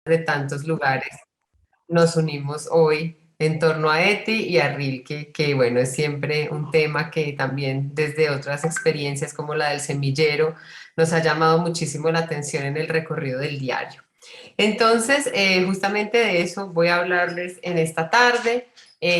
de tantos lugares, nos unimos hoy en torno a Eti y a Rilke, que bueno, es siempre un tema que también desde otras experiencias como la del semillero nos ha llamado muchísimo la atención en el recorrido del diario. Entonces, justamente de eso voy a hablarles en esta tarde.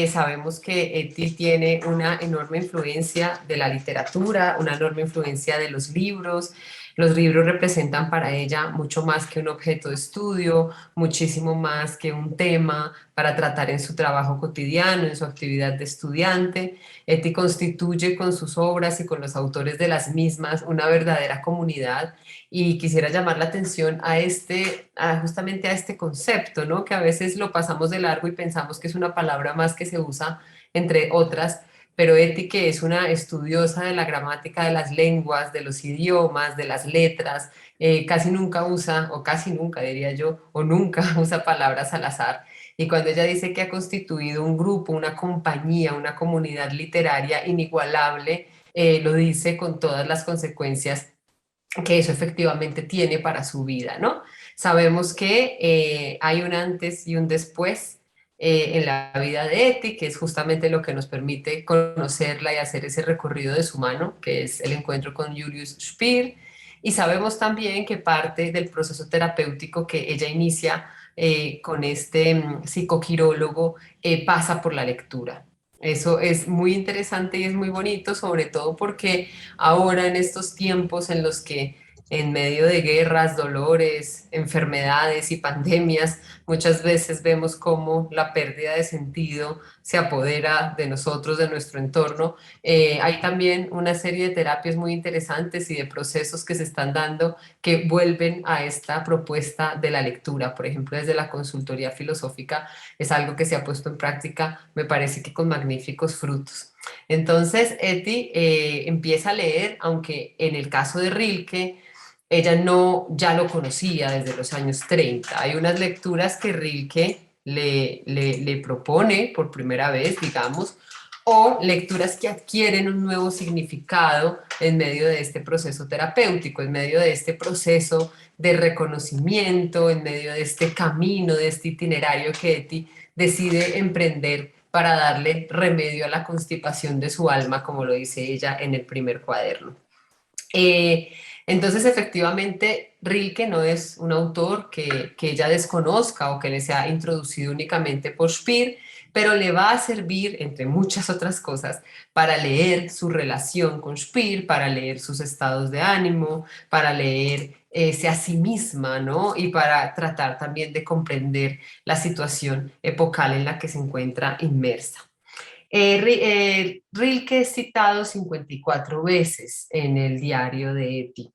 Sabemos que Eti tiene una enorme influencia de la literatura, una enorme influencia de los libros. Los libros representan para ella mucho más que un objeto de estudio, muchísimo más que un tema para tratar en su trabajo cotidiano, en su actividad de estudiante. Eti constituye con sus obras y con los autores de las mismas una verdadera comunidad y quisiera llamar la atención a justamente a este concepto, ¿no? Que a veces lo pasamos de largo y pensamos que es una palabra más que se usa entre otras, pero Eti, que es una estudiosa de la gramática de las lenguas, de los idiomas, de las letras, casi nunca usa, o casi nunca diría yo, o nunca usa palabras al azar. Y cuando ella dice que ha constituido un grupo, una compañía, una comunidad literaria inigualable, lo dice con todas las consecuencias que eso efectivamente tiene para su vida, ¿no? Sabemos que hay un antes y un después en la vida de Eti, que es justamente lo que nos permite conocerla y hacer ese recorrido de su mano, que es el encuentro con Julius Speer, y sabemos también que parte del proceso terapéutico que ella inicia con este psicoquirólogo pasa por la lectura. Eso es muy interesante y es muy bonito, sobre todo porque ahora en estos tiempos en los que en medio de guerras, dolores, enfermedades y pandemias, muchas veces vemos cómo la pérdida de sentido se apodera de nosotros, de nuestro entorno. Hay también una serie de terapias muy interesantes y de procesos que se están dando que vuelven a esta propuesta de la lectura. Por ejemplo, desde la consultoría filosófica es algo que se ha puesto en práctica, me parece que con magníficos frutos. Entonces, Eti empieza a leer, aunque en el caso de Rilke, ella no ya lo conocía desde los años 30. Hay unas lecturas que Rilke le propone por primera vez, digamos, o lecturas que adquieren un nuevo significado en medio de este proceso terapéutico, en medio de este proceso de reconocimiento, en medio de este camino, de este itinerario que Eti decide emprender para darle remedio a la constipación de su alma, como lo dice ella en el primer cuaderno. Entonces, efectivamente, Rilke no es un autor que ella desconozca o que le sea introducido únicamente por Speer, pero le va a servir, entre muchas otras cosas, para leer su relación con Speer, para leer sus estados de ánimo, para leerse a sí misma, ¿no? Y para tratar también de comprender la situación epocal en la que se encuentra inmersa. Rilke es citado 54 veces en el diario de Eti.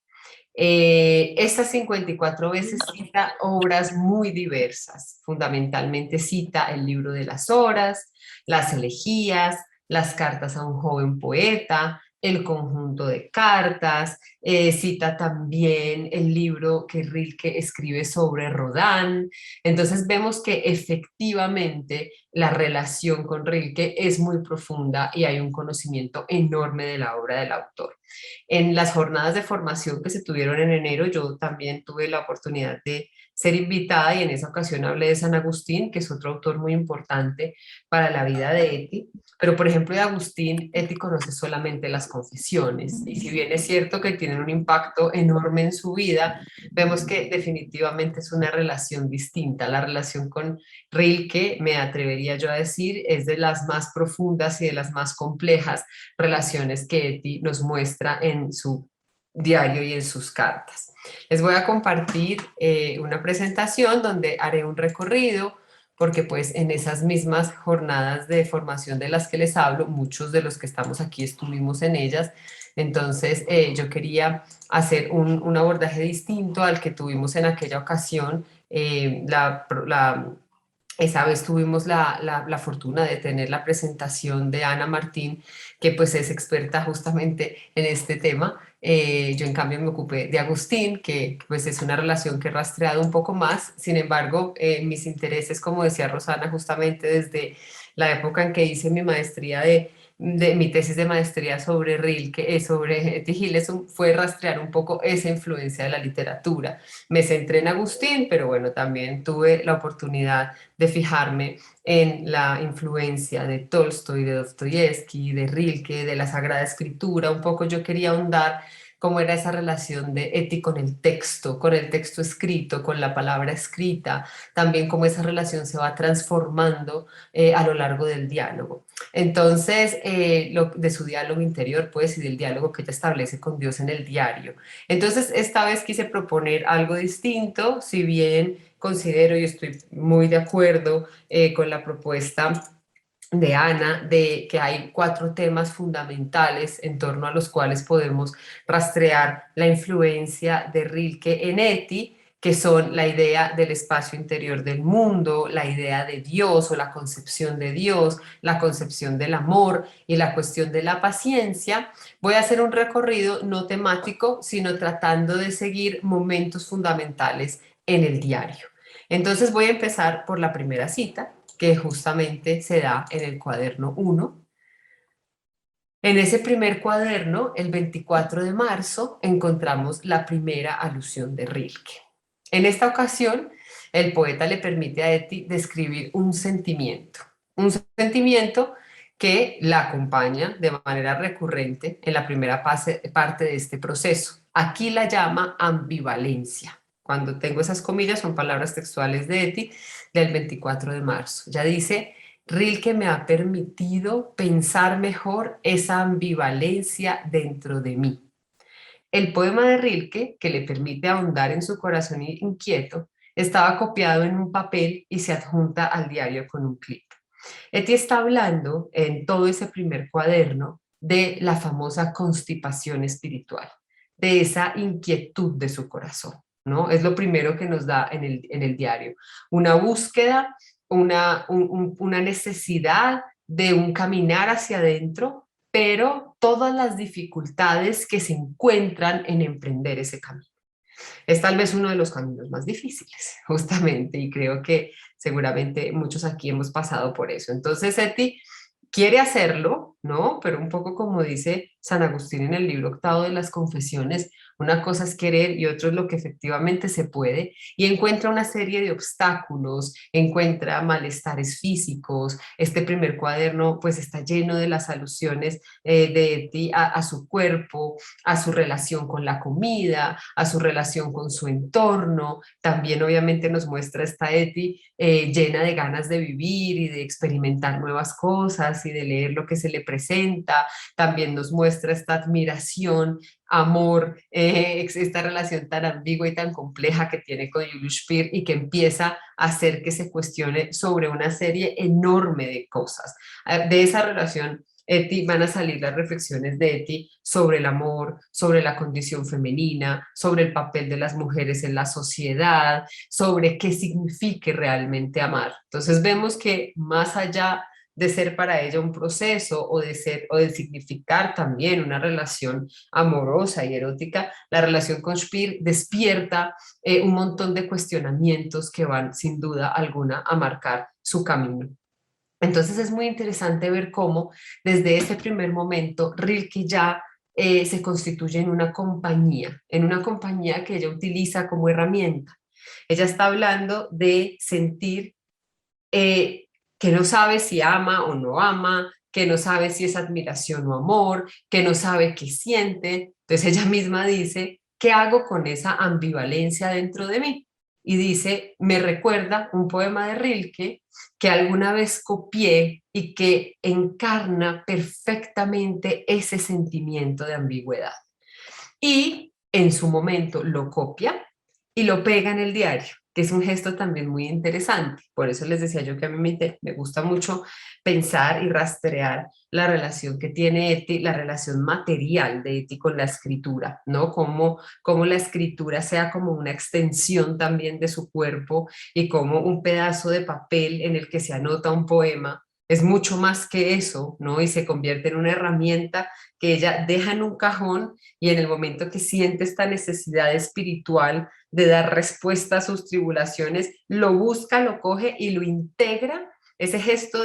Estas 54 veces cita obras muy diversas. Fundamentalmente cita el libro de las horas, las elegías, las cartas a un joven poeta, el conjunto de cartas, cita también el libro que Rilke escribe sobre Rodin. Entonces vemos que efectivamente la relación con Rilke es muy profunda y hay un conocimiento enorme de la obra del autor. En las jornadas de formación que se tuvieron en enero, yo también tuve la oportunidad de ser invitada y en esa ocasión hablé de San Agustín, que es otro autor muy importante para la vida de Eti. Pero, por ejemplo, de Agustín, Eti conoce solamente las confesiones. Y si bien es cierto que tienen un impacto enorme en su vida, vemos que definitivamente es una relación distinta. La relación con Rilke, me atrevería yo a decir, es de las más profundas y de las más complejas relaciones que Eti nos muestra en su diario y en sus cartas. Les voy a compartir una presentación donde haré un recorrido porque pues en esas mismas jornadas de formación de las que les hablo, muchos de los que estamos aquí estuvimos en ellas, entonces yo quería hacer un abordaje distinto al que tuvimos en aquella ocasión. Esa vez tuvimos la fortuna de tener la presentación de Ana Martín, que pues es experta justamente en este tema. Yo en cambio me ocupé de Agustín, que pues es una relación que he rastreado un poco más. Sin embargo, mis intereses, como decía Rosana, justamente desde la época en que hice mi maestría de mi tesis de maestría sobre Rilke, sobre Etty Hillesum, fue rastrear un poco esa influencia de la literatura. Me centré en Agustín, pero bueno, también tuve la oportunidad de fijarme en la influencia de Tolstoy, de Dostoyevsky, de Rilke, de la Sagrada Escritura. Un poco yo quería ahondar cómo era esa relación de Etty con el texto escrito, con la palabra escrita, también cómo esa relación se va transformando a lo largo del diálogo. Entonces, de su diálogo interior, pues, y del diálogo que ella establece con Dios en el diario. Entonces, esta vez quise proponer algo distinto, si bien considero y estoy muy de acuerdo con la propuesta de Ana, de que hay 4 temas fundamentales en torno a los cuales podemos rastrear la influencia de Rilke en Etty, que son la idea del espacio interior del mundo, la idea de Dios o la concepción de Dios, la concepción del amor y la cuestión de la paciencia. Voy a hacer un recorrido no temático, sino tratando de seguir momentos fundamentales en el diario. Entonces voy a empezar por la primera cita, que justamente se da en el cuaderno 1. En ese primer cuaderno, el 24 de marzo, encontramos la primera alusión de Rilke. En esta ocasión, el poeta le permite a Etty describir un sentimiento que la acompaña de manera recurrente en la primera parte de este proceso. Aquí la llama ambivalencia. Cuando tengo esas comillas son palabras textuales de Etty del 24 de marzo. Ya dice: Rilke me ha permitido pensar mejor esa ambivalencia dentro de mí. El poema de Rilke, que le permite ahondar en su corazón inquieto, estaba copiado en un papel y se adjunta al diario con un clip. Etty está hablando en todo ese primer cuaderno de la famosa constipación espiritual, de esa inquietud de su corazón, ¿no? Es lo primero que nos da en el diario. Una búsqueda, una necesidad de un caminar hacia adentro, pero todas las dificultades que se encuentran en emprender ese camino. Es tal vez uno de los caminos más difíciles, justamente, y creo que seguramente muchos aquí hemos pasado por eso. Entonces, Eti quiere hacerlo, ¿no? Pero un poco como dice San Agustín en el libro octavo de las Confesiones, una cosa es querer y otro es lo que efectivamente se puede, y encuentra una serie de obstáculos, encuentra malestares físicos. Este primer cuaderno pues está lleno de las alusiones de Eti a su cuerpo, a su relación con la comida, a su relación con su entorno. También obviamente nos muestra esta Eti llena de ganas de vivir y de experimentar nuevas cosas y de leer lo que se le presenta. También nos muestra esta admiración, amor, esta relación tan ambigua y tan compleja que tiene con Julius Speer y que empieza a hacer que se cuestione sobre una serie enorme de cosas. De esa relación Eti, van a salir las reflexiones de Eti sobre el amor, sobre la condición femenina, sobre el papel de las mujeres en la sociedad, sobre qué significa realmente amar. Entonces vemos que más allá de ser para ella un proceso o de ser o de significar también una relación amorosa y erótica, la relación con Speer despierta un montón de cuestionamientos que van sin duda alguna a marcar su camino. Entonces es muy interesante ver cómo desde ese primer momento Rilke ya se constituye en una compañía que ella utiliza como herramienta. Ella está hablando de sentir eh, que no sabe si ama o no ama, que no sabe si es admiración o amor, que no sabe qué siente. Entonces ella misma dice: ¿qué hago con esa ambivalencia dentro de mí? Y dice: me recuerda un poema de Rilke que alguna vez copié y que encarna perfectamente ese sentimiento de ambigüedad. Y en su momento lo copia y lo pega en el diario, que es un gesto también muy interesante. Por eso les decía yo que a mí me gusta mucho pensar y rastrear la relación que tiene Eti, la relación material de Eti con la escritura, ¿no? Como la escritura sea como una extensión también de su cuerpo y como un pedazo de papel en el que se anota un poema es mucho más que eso, ¿no? Y se convierte en una herramienta que ella deja en un cajón y en el momento que siente esta necesidad espiritual de dar respuesta a sus tribulaciones, lo busca, lo coge y lo integra. Ese gesto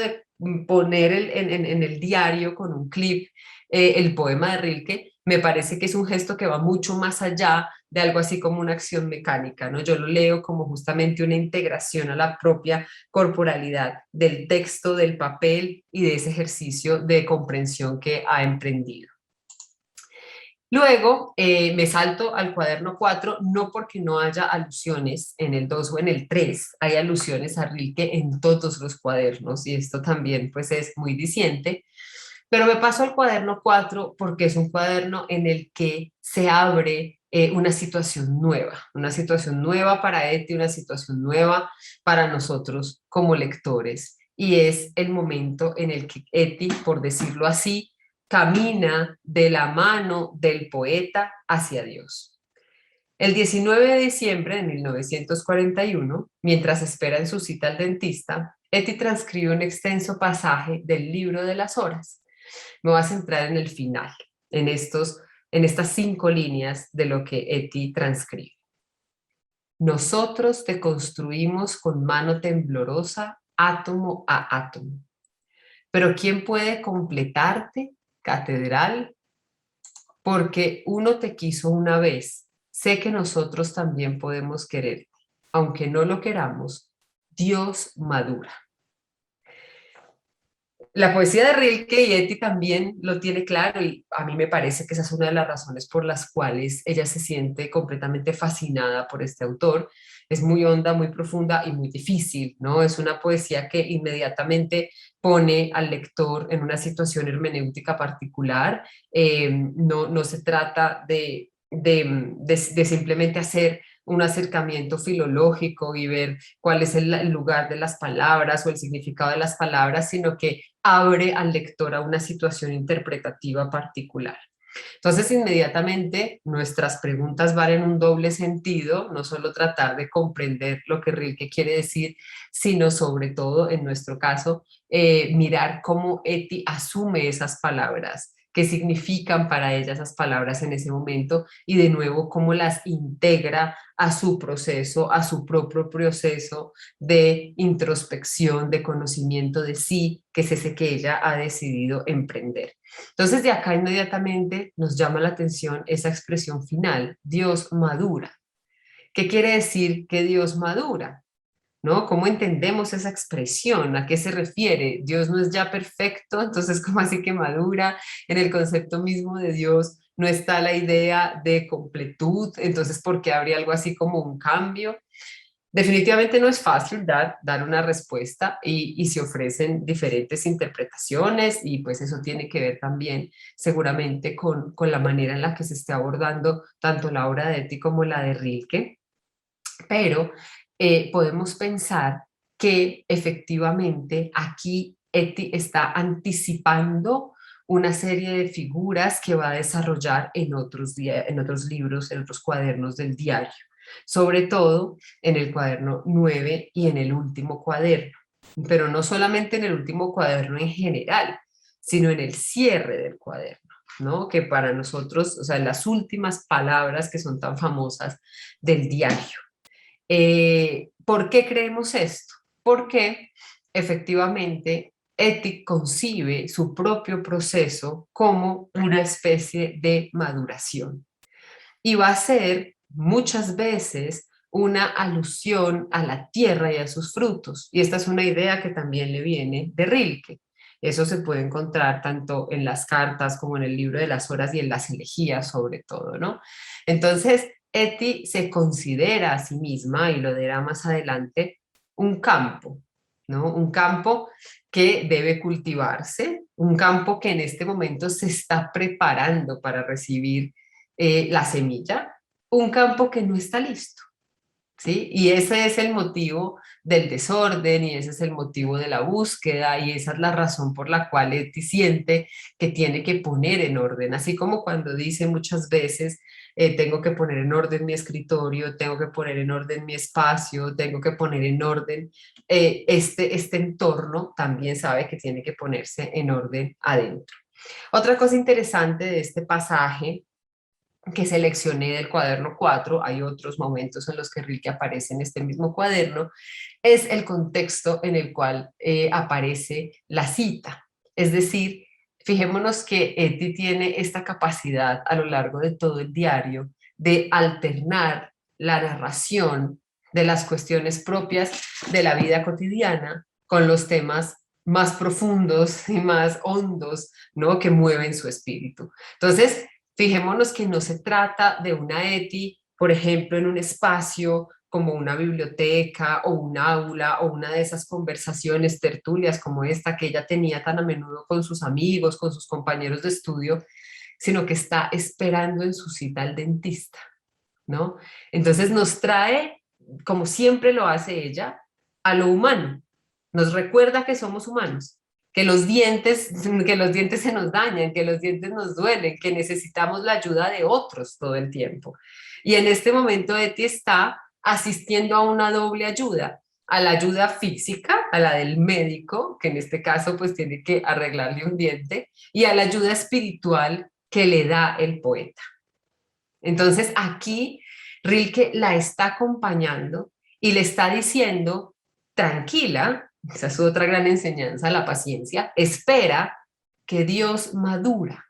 poner en el diario con un clip el poema de Rilke, me parece que es un gesto que va mucho más allá de algo así como una acción mecánica, ¿no? Yo lo leo como justamente una integración a la propia corporalidad del texto, del papel y de ese ejercicio de comprensión que ha emprendido. Luego me salto al cuaderno 4, no porque no haya alusiones en el 2 o en el 3, hay alusiones a Rilke en todos los cuadernos y esto también pues es muy diciente, pero me paso al cuaderno 4 porque es un cuaderno en el que se abre una situación nueva para Eti, una situación nueva para nosotros como lectores. Y es el momento en el que Eti, por decirlo así, camina de la mano del poeta hacia Dios. El 19 de diciembre de 1941, mientras espera en su cita al dentista, Eti transcribe un extenso pasaje del libro de las horas. Me voy a centrar en el final, en, en estas 5 líneas de lo que Eti transcribe. Nosotros te construimos con mano temblorosa, átomo a átomo. Pero ¿quién puede completarte, catedral? Porque uno te quiso una vez. Sé que nosotros también podemos quererte. Aunque no lo queramos, Dios madura. La poesía de Rilke y Eti también lo tiene claro y a mí me parece que esa es una de las razones por las cuales ella se siente completamente fascinada por este autor. Es muy honda, muy profunda y muy difícil, ¿no? Es una poesía que inmediatamente pone al lector en una situación hermenéutica particular. No se trata de simplemente hacer un acercamiento filológico y ver cuál es el lugar de las palabras o el significado de las palabras, sino que abre al lector a una situación interpretativa particular. Entonces, inmediatamente nuestras preguntas van en un doble sentido, no solo tratar de comprender lo que Rilke quiere decir, sino sobre todo, en nuestro caso, mirar cómo Eti asume esas palabras, qué significan para ella esas palabras en ese momento y de nuevo cómo las integra a su proceso, a su propio proceso de introspección, de conocimiento de sí, que es ese que ella ha decidido emprender. Entonces, de acá inmediatamente nos llama la atención esa expresión final, Dios madura. ¿Qué quiere decir que Dios madura? ¿No? ¿Cómo entendemos esa expresión? ¿A qué se refiere? Dios no es ya perfecto, entonces, ¿cómo así que madura? En el concepto mismo de Dios no está la idea de completud, entonces, ¿por qué habría algo así como un cambio? Definitivamente no es fácil dar una respuesta y se ofrecen diferentes interpretaciones y pues eso tiene que ver también seguramente con la manera en la que se esté abordando tanto la obra de Eti como la de Rilke, pero podemos pensar que efectivamente aquí Eti está anticipando una serie de figuras que va a desarrollar en otros libros, en otros cuadernos del diario, sobre todo en el cuaderno 9 y en el último cuaderno, pero no solamente en el último cuaderno en general, sino en el cierre del cuaderno, ¿no? Que para nosotros, o sea, las últimas palabras que son tan famosas del diario. ¿Por qué creemos esto? Porque efectivamente Ethic concibe su propio proceso como una especie de maduración y va a ser muchas veces una alusión a la tierra y a sus frutos. Y esta es una idea que también le viene de Rilke. Eso se puede encontrar tanto en las cartas como en el libro de las horas y en las elegías sobre todo, ¿no? Entonces, Eti se considera a sí misma, y lo dirá más adelante, un campo, ¿no? Un campo que debe cultivarse, un campo que en este momento se está preparando para recibir la semilla, un campo que no está listo, ¿sí? Y ese es el motivo del desorden y ese es el motivo de la búsqueda y esa es la razón por la cual Eti siente que tiene que poner en orden, así como cuando dice muchas veces, tengo que poner en orden mi escritorio, tengo que poner en orden mi espacio, tengo que poner en orden este entorno, también sabe que tiene que ponerse en orden adentro. Otra cosa interesante de este pasaje que seleccioné del cuaderno 4, hay otros momentos en los que Rilke aparece en este mismo cuaderno, es el contexto en el cual aparece la cita. Es decir, fijémonos que Eti tiene esta capacidad a lo largo de todo el diario de alternar la narración de las cuestiones propias de la vida cotidiana con los temas más profundos y más hondos, ¿no? Que mueven su espíritu. Entonces, fijémonos que no se trata de una Eti, por ejemplo, en un espacio como una biblioteca o un aula o una de esas conversaciones, tertulias como esta que ella tenía tan a menudo con sus amigos, con sus compañeros de estudio, sino que está esperando en su cita al dentista, ¿no? Entonces nos trae, como siempre lo hace ella, a lo humano. Nos recuerda que somos humanos, que los dientes se nos dañan, que los dientes nos duelen, que necesitamos la ayuda de otros todo el tiempo. Y en este momento Eti está asistiendo a una doble ayuda, a la ayuda física, a la del médico, que en este caso pues tiene que arreglarle un diente, y a la ayuda espiritual que le da el poeta. Entonces aquí Rilke la está acompañando y le está diciendo, tranquila, esa es otra gran enseñanza, la paciencia, espera que Dios madura,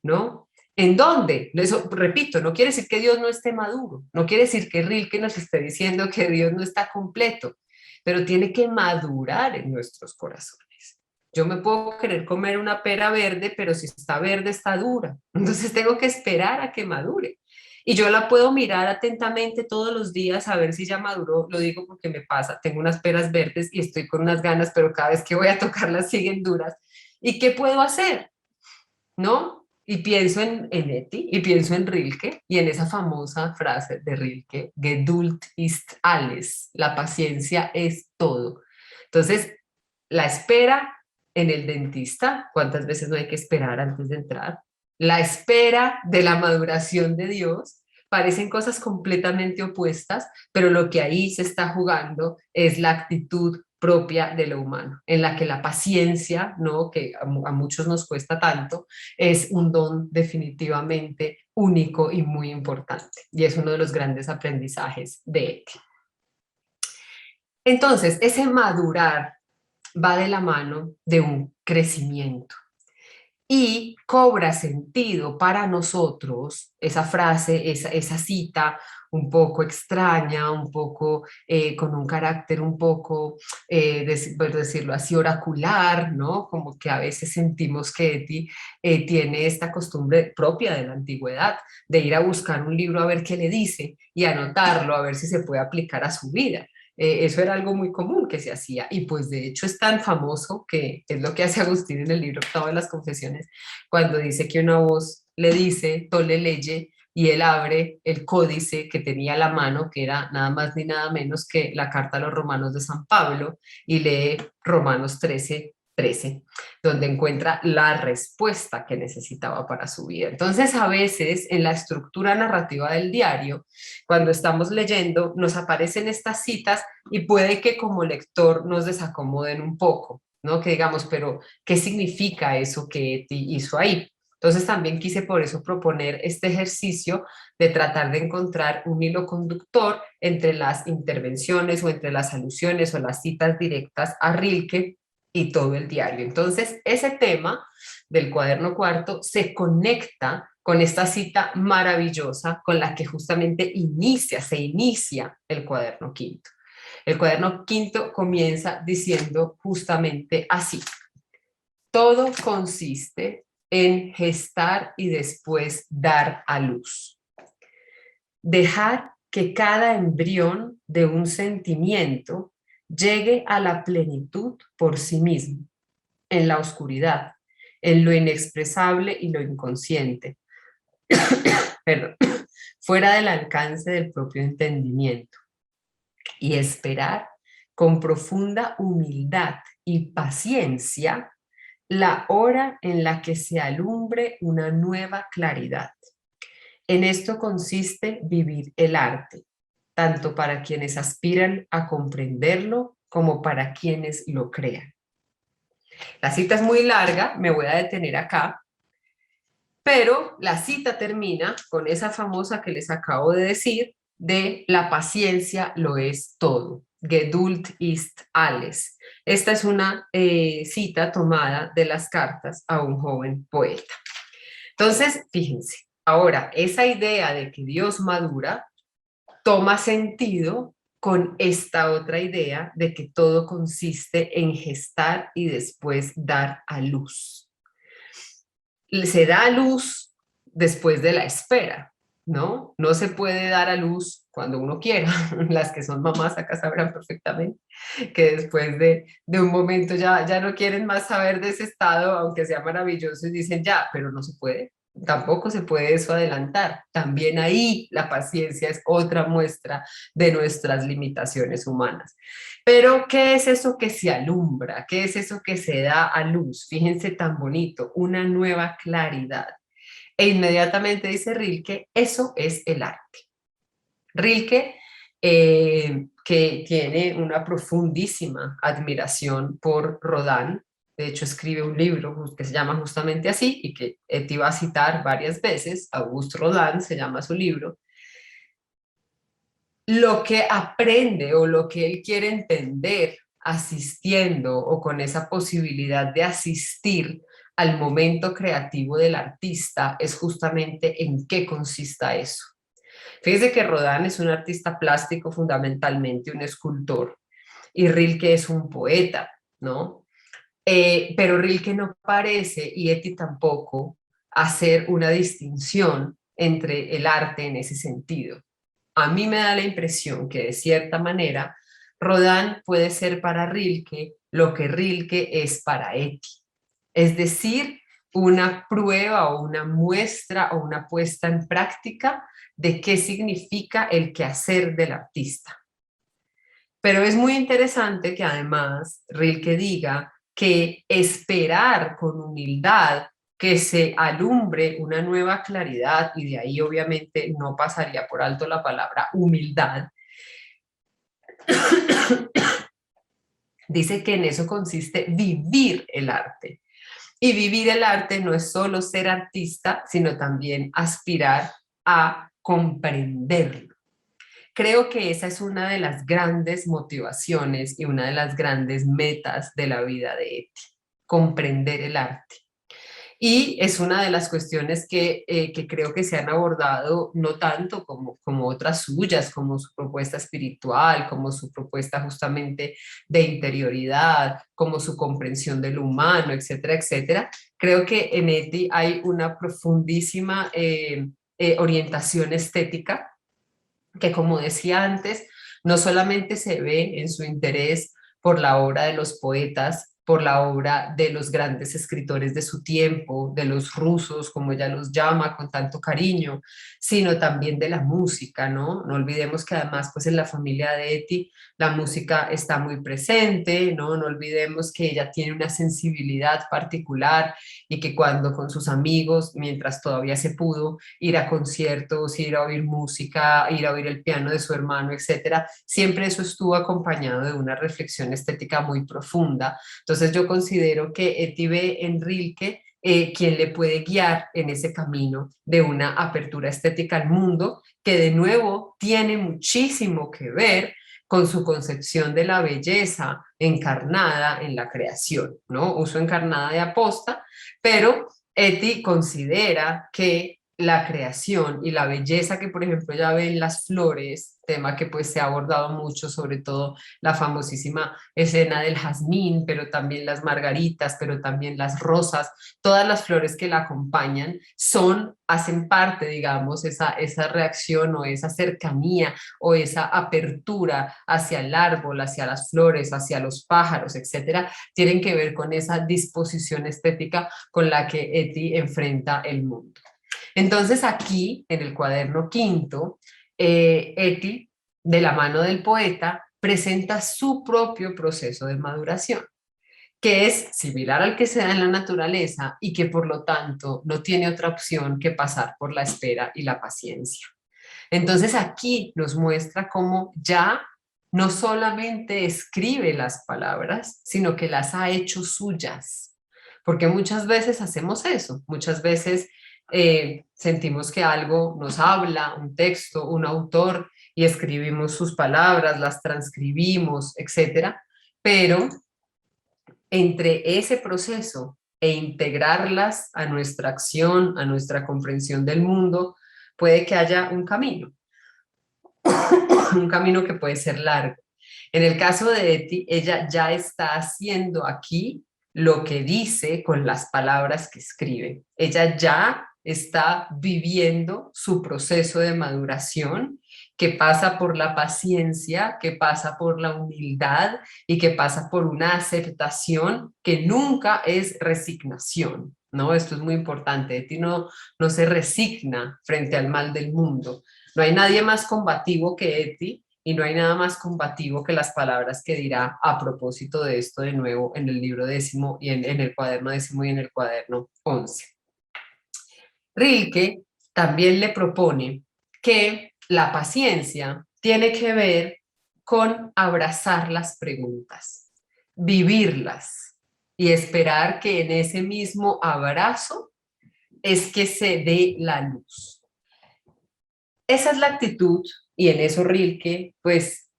¿no? ¿En dónde? Eso, repito, no quiere decir que Dios no esté maduro, no quiere decir que Rilke nos esté diciendo que Dios no está completo, pero tiene que madurar en nuestros corazones. Yo me puedo querer comer una pera verde, pero si está verde está dura. Entonces tengo que esperar a que madure. Y yo la puedo mirar atentamente todos los días a ver si ya maduró. Lo digo porque me pasa. Tengo unas peras verdes y estoy con unas ganas, pero cada vez que voy a tocarlas siguen duras. ¿Y qué puedo hacer? ¿No? Y pienso en Eti, y pienso en Rilke, y en esa famosa frase de Rilke, Geduld ist alles, la paciencia es todo. Entonces, la espera en el dentista, ¿cuántas veces no hay que esperar antes de entrar? La espera de la maduración de Dios, parecen cosas completamente opuestas, pero lo que ahí se está jugando es la actitud propia de lo humano, en la que la paciencia, ¿no? Que a muchos nos cuesta tanto, es un don definitivamente único y muy importante. Y es uno de los grandes aprendizajes de Eti. Entonces, ese madurar va de la mano de un crecimiento y cobra sentido para nosotros esa frase, esa cita un poco extraña, un poco con un carácter un poco, por decirlo así, oracular, ¿no? Como que a veces sentimos que Eti tiene esta costumbre propia de la antigüedad, de ir a buscar un libro a ver qué le dice y anotarlo a ver si se puede aplicar a su vida. Eso era algo muy común que se hacía y pues de hecho es tan famoso que es lo que hace Agustín en el libro Octavo de las Confesiones, cuando dice que una voz le dice, tole leye, y él abre el códice que tenía a la mano, que era nada más ni nada menos que la carta a los romanos de San Pablo, y lee Romanos 13, donde encuentra la respuesta que necesitaba para su vida. Entonces, a veces en la estructura narrativa del diario, cuando estamos leyendo, nos aparecen estas citas y puede que como lector nos desacomoden un poco, ¿no? Que digamos, pero ¿qué significa eso que Eti hizo ahí? Entonces también quise por eso proponer este ejercicio de tratar de encontrar un hilo conductor entre las intervenciones o entre las alusiones o las citas directas a Rilke y todo el diario. Entonces, ese tema del cuaderno cuarto se conecta con esta cita maravillosa con la que justamente se inicia el cuaderno quinto. El cuaderno quinto comienza diciendo justamente así: todo consiste en gestar y después dar a luz. Dejar que cada embrión de un sentimiento llegue a la plenitud por sí mismo, en la oscuridad, en lo inexpresable y lo inconsciente, perdón, fuera del alcance del propio entendimiento, y esperar con profunda humildad y paciencia la hora en la que se alumbre una nueva claridad. En esto consiste vivir el arte, tanto para quienes aspiran a comprenderlo como para quienes lo crean. La cita es muy larga, me voy a detener acá, pero la cita termina con esa famosa que les acabo de decir, de la paciencia lo es todo. Geduld ist alles. Esta es una cita tomada de las cartas a un joven poeta. Entonces, fíjense, ahora esa idea de que Dios madura toma sentido con esta otra idea de que todo consiste en gestar y después dar a luz. Se da a luz después de la espera, ¿no? No se puede dar a luz cuando uno quiera. Las que son mamás acá sabrán perfectamente que después de un momento ya no quieren más saber de ese estado, aunque sea maravilloso, y dicen ya, pero no se puede. Tampoco se puede eso adelantar. También ahí la paciencia es otra muestra de nuestras limitaciones humanas. Pero, ¿qué es eso que se alumbra? ¿Qué es eso que se da a luz? Fíjense tan bonito, una nueva claridad. E inmediatamente dice Rilke, eso es el arte. Rilke, que tiene una profundísima admiración por Rodin, de hecho escribe un libro que se llama justamente así y que te iba a citar varias veces, Auguste Rodin se llama su libro, lo que aprende o lo que él quiere entender asistiendo o con esa posibilidad de asistir al momento creativo del artista es justamente en qué consista eso. Fíjese que Rodin es un artista plástico, fundamentalmente un escultor, y Rilke es un poeta, ¿no? Pero Rilke no parece, y Eti tampoco, hacer una distinción entre el arte en ese sentido. A mí me da la impresión que de cierta manera Rodin puede ser para Rilke lo que Rilke es para Eti. Es decir, una prueba o una muestra o una puesta en práctica de qué significa el quehacer del artista. Pero es muy interesante que además Rilke diga que esperar con humildad que se alumbre una nueva claridad, y de ahí obviamente no pasaría por alto la palabra humildad, dice que en eso consiste vivir el arte. Y vivir el arte no es solo ser artista, sino también aspirar a comprenderlo. Creo que esa es una de las grandes motivaciones y una de las grandes metas de la vida de Eti, comprender el arte. Y es una de las cuestiones que creo que se han abordado no tanto como otras suyas, como su propuesta espiritual, como su propuesta justamente de interioridad, como su comprensión de lo humano, etcétera, etcétera. Creo que en Eti hay una profundísima orientación estética que, como decía antes, no solamente se ve en su interés por la obra de los poetas, por la obra de los grandes escritores de su tiempo, de los rusos, como ella los llama con tanto cariño, sino también de la música, ¿no? No olvidemos que además, pues en la familia de Eti, la música está muy presente, ¿no? No olvidemos que ella tiene una sensibilidad particular y que cuando con sus amigos, mientras todavía se pudo, ir a conciertos, ir a oír música, ir a oír el piano de su hermano, etcétera, siempre eso estuvo acompañado de una reflexión estética muy profunda. Entonces yo considero que Eti ve en Rilke quien le puede guiar en ese camino de una apertura estética al mundo, que de nuevo tiene muchísimo que ver con su concepción de la belleza encarnada en la creación, ¿no? Uso encarnada de aposta, pero Eti considera que la creación y la belleza que, por ejemplo, ya ve en las flores, tema que pues se ha abordado mucho, sobre todo la famosísima escena del jazmín, pero también las margaritas, pero también las rosas, todas las flores que la acompañan hacen parte, digamos, esa reacción o esa cercanía o esa apertura hacia el árbol, hacia las flores, hacia los pájaros, etcétera, tienen que ver con esa disposición estética con la que Eti enfrenta el mundo. Entonces aquí, en el cuaderno quinto, Eti, de la mano del poeta, presenta su propio proceso de maduración, que es similar al que se da en la naturaleza y que por lo tanto no tiene otra opción que pasar por la espera y la paciencia. Entonces aquí nos muestra cómo ya no solamente escribe las palabras, sino que las ha hecho suyas. Porque muchas veces hacemos eso, muchas veces sentimos que algo nos habla, un texto, un autor, y escribimos sus palabras, las transcribimos, etcétera, pero entre ese proceso e integrarlas a nuestra acción, a nuestra comprensión del mundo, puede que haya un camino, un camino que puede ser largo. En el caso de Eti, ella ya está haciendo aquí lo que dice con las palabras que escribe. Ella ya está viviendo su proceso de maduración que pasa por la paciencia, que pasa por la humildad y que pasa por una aceptación que nunca es resignación, ¿no? Esto es muy importante. Eti no se resigna frente al mal del mundo. No hay nadie más combativo que Eti y no hay nada más combativo que las palabras que dirá a propósito de esto de nuevo en el libro 10 y en el cuaderno 10 y en el cuaderno 11. Rilke también le propone que la paciencia tiene que ver con abrazar las preguntas, vivirlas y esperar que en ese mismo abrazo es que se dé la luz. Esa es la actitud y en eso Rilke, pues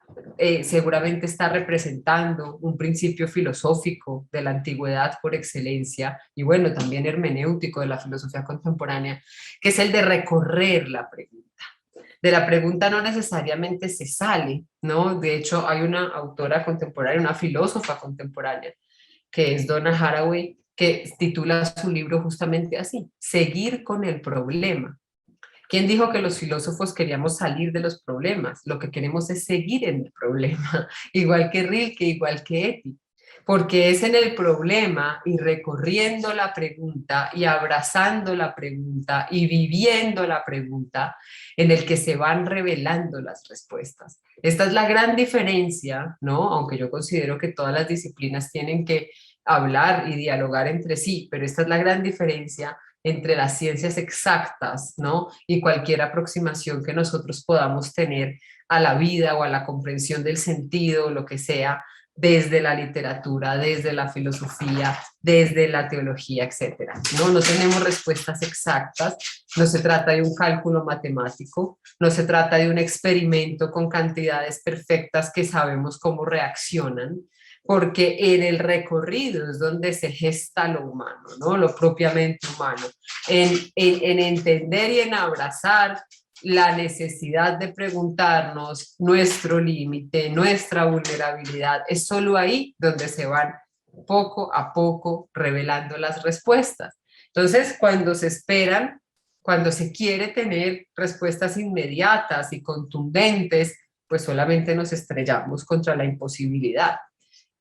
seguramente está representando un principio filosófico de la antigüedad por excelencia y bueno, también hermenéutico de la filosofía contemporánea, que es el de recorrer la pregunta. De la pregunta no necesariamente se sale, ¿no? De hecho, hay una autora contemporánea, una filósofa contemporánea, que es Donna Haraway, que titula su libro justamente así, Seguir con el problema. ¿Quién dijo que los filósofos queríamos salir de los problemas? Lo que queremos es seguir en el problema, igual que Rilke, igual que Eti, porque es en el problema y recorriendo la pregunta y abrazando la pregunta y viviendo la pregunta en el que se van revelando las respuestas. Esta es la gran diferencia, ¿no? Aunque yo considero que todas las disciplinas tienen que hablar y dialogar entre sí, pero esta es la gran diferencia entre las ciencias exactas, ¿no? Y cualquier aproximación que nosotros podamos tener a la vida o a la comprensión del sentido, lo que sea, desde la literatura, desde la filosofía, desde la teología, etcétera. No tenemos respuestas exactas, no se trata de un cálculo matemático, no se trata de un experimento con cantidades perfectas que sabemos cómo reaccionan, porque en el recorrido es donde se gesta lo humano, ¿no? Lo propiamente humano, en entender y en abrazar la necesidad de preguntarnos nuestro límite, nuestra vulnerabilidad. Es solo ahí donde se van poco a poco revelando las respuestas. Entonces, cuando se esperan, cuando se quiere tener respuestas inmediatas y contundentes, pues solamente nos estrellamos contra la imposibilidad.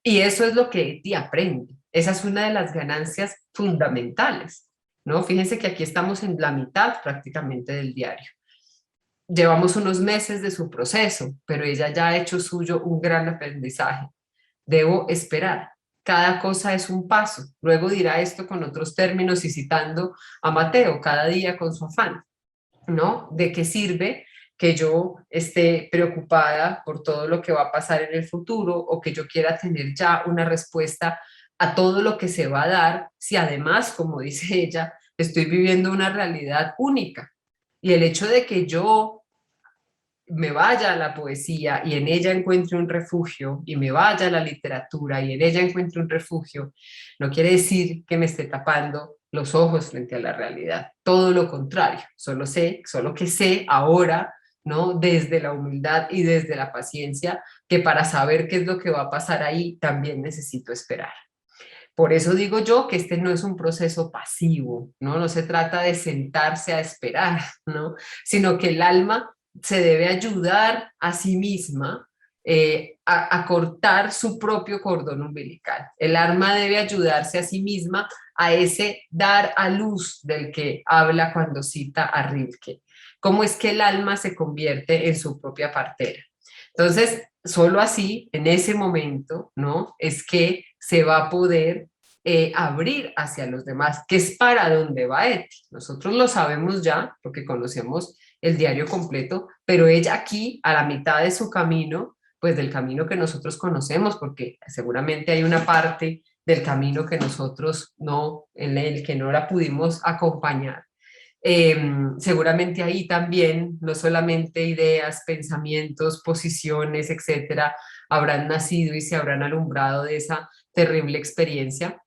Y eso es lo que Eti aprende. Esa es una de las ganancias fundamentales, ¿no? Fíjense que aquí estamos en la mitad prácticamente del diario. Llevamos unos meses de su proceso, pero ella ya ha hecho suyo un gran aprendizaje. Debo esperar. Cada cosa es un paso. Luego dirá esto con otros términos y citando a Mateo, cada día con su afán, ¿no? ¿De qué sirve que yo esté preocupada por todo lo que va a pasar en el futuro o que yo quiera tener ya una respuesta a todo lo que se va a dar si además, como dice ella, estoy viviendo una realidad única? Y el hecho de que yo me vaya a la poesía y en ella encuentre un refugio y me vaya a la literatura y en ella encuentre un refugio, no quiere decir que me esté tapando los ojos frente a la realidad. Todo lo contrario, solo que sé ahora, ¿no? Desde la humildad y desde la paciencia, que para saber qué es lo que va a pasar ahí, también necesito esperar. Por eso digo yo que este no es un proceso pasivo, ¿no? No se trata de sentarse a esperar, ¿no? Sino que el alma se debe ayudar a sí misma a cortar su propio cordón umbilical. El alma debe ayudarse a sí misma a ese dar a luz del que habla cuando cita a Rilke. ¿Cómo es que el alma se convierte en su propia partera? Entonces, solo así, en ese momento, ¿no? Es que se va a poder abrir hacia los demás, que es para donde va Eti. Nosotros lo sabemos ya, porque conocemos el diario completo, pero ella aquí, a la mitad de su camino, pues del camino que nosotros conocemos, porque seguramente hay una parte del camino que nosotros no, en el que no la pudimos acompañar, Seguramente ahí también, no solamente ideas, pensamientos, posiciones, etcétera, habrán nacido y se habrán alumbrado de esa terrible experiencia,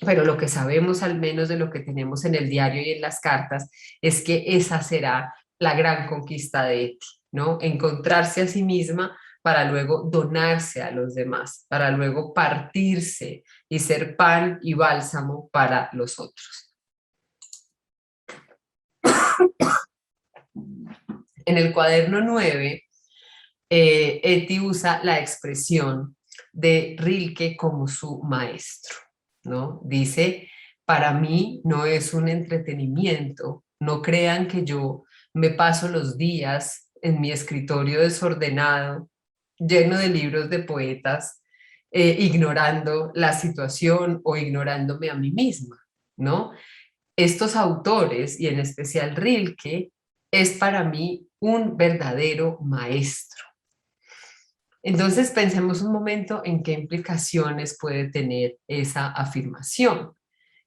pero lo que sabemos al menos de lo que tenemos en el diario y en las cartas es que esa será la gran conquista de Eti, ¿no? Encontrarse a sí misma para luego donarse a los demás, para luego partirse y ser pan y bálsamo para los otros. En el cuaderno 9, Eti usa la expresión de Rilke como su maestro, ¿no? Dice, para mí no es un entretenimiento, no crean que yo me paso los días en mi escritorio desordenado, lleno de libros de poetas, ignorando la situación o ignorándome a mí misma, ¿no? Estos autores, y en especial Rilke, es para mí un verdadero maestro. Entonces pensemos un momento en qué implicaciones puede tener esa afirmación.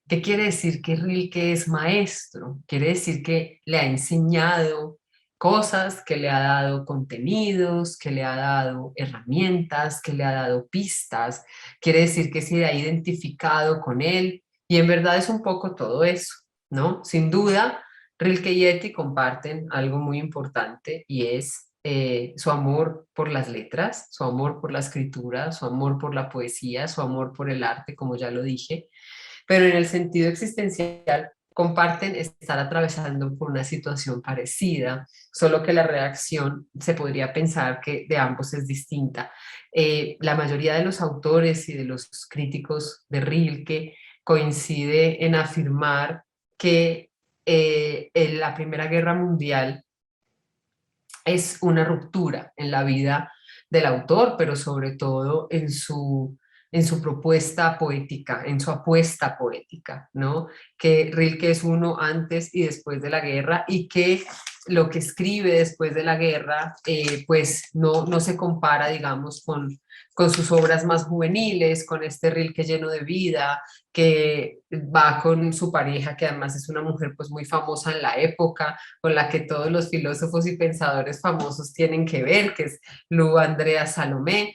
¿Qué quiere decir que Rilke es maestro? Quiere decir que le ha enseñado cosas, que le ha dado contenidos, que le ha dado herramientas, que le ha dado pistas. Quiere decir que se ha identificado con él y en verdad es un poco todo eso, ¿no? Sin duda, Rilke y Etty comparten algo muy importante y es su amor por las letras, su amor por la escritura, su amor por la poesía, su amor por el arte, como ya lo dije, pero en el sentido existencial comparten estar atravesando por una situación parecida, solo que la reacción se podría pensar que de ambos es distinta. La mayoría de los autores y de los críticos de Rilke coincide en afirmar que en la Primera Guerra Mundial es una ruptura en la vida del autor, pero sobre todo en su propuesta poética, en su apuesta poética, ¿no? Que Rilke es uno antes y después de la guerra y que lo que escribe después de la guerra, pues no se compara, digamos, con sus obras más juveniles, con este Rilke lleno de vida, que va con su pareja, que además es una mujer pues muy famosa en la época, con la que todos los filósofos y pensadores famosos tienen que ver, que es Lu Andrea Salomé.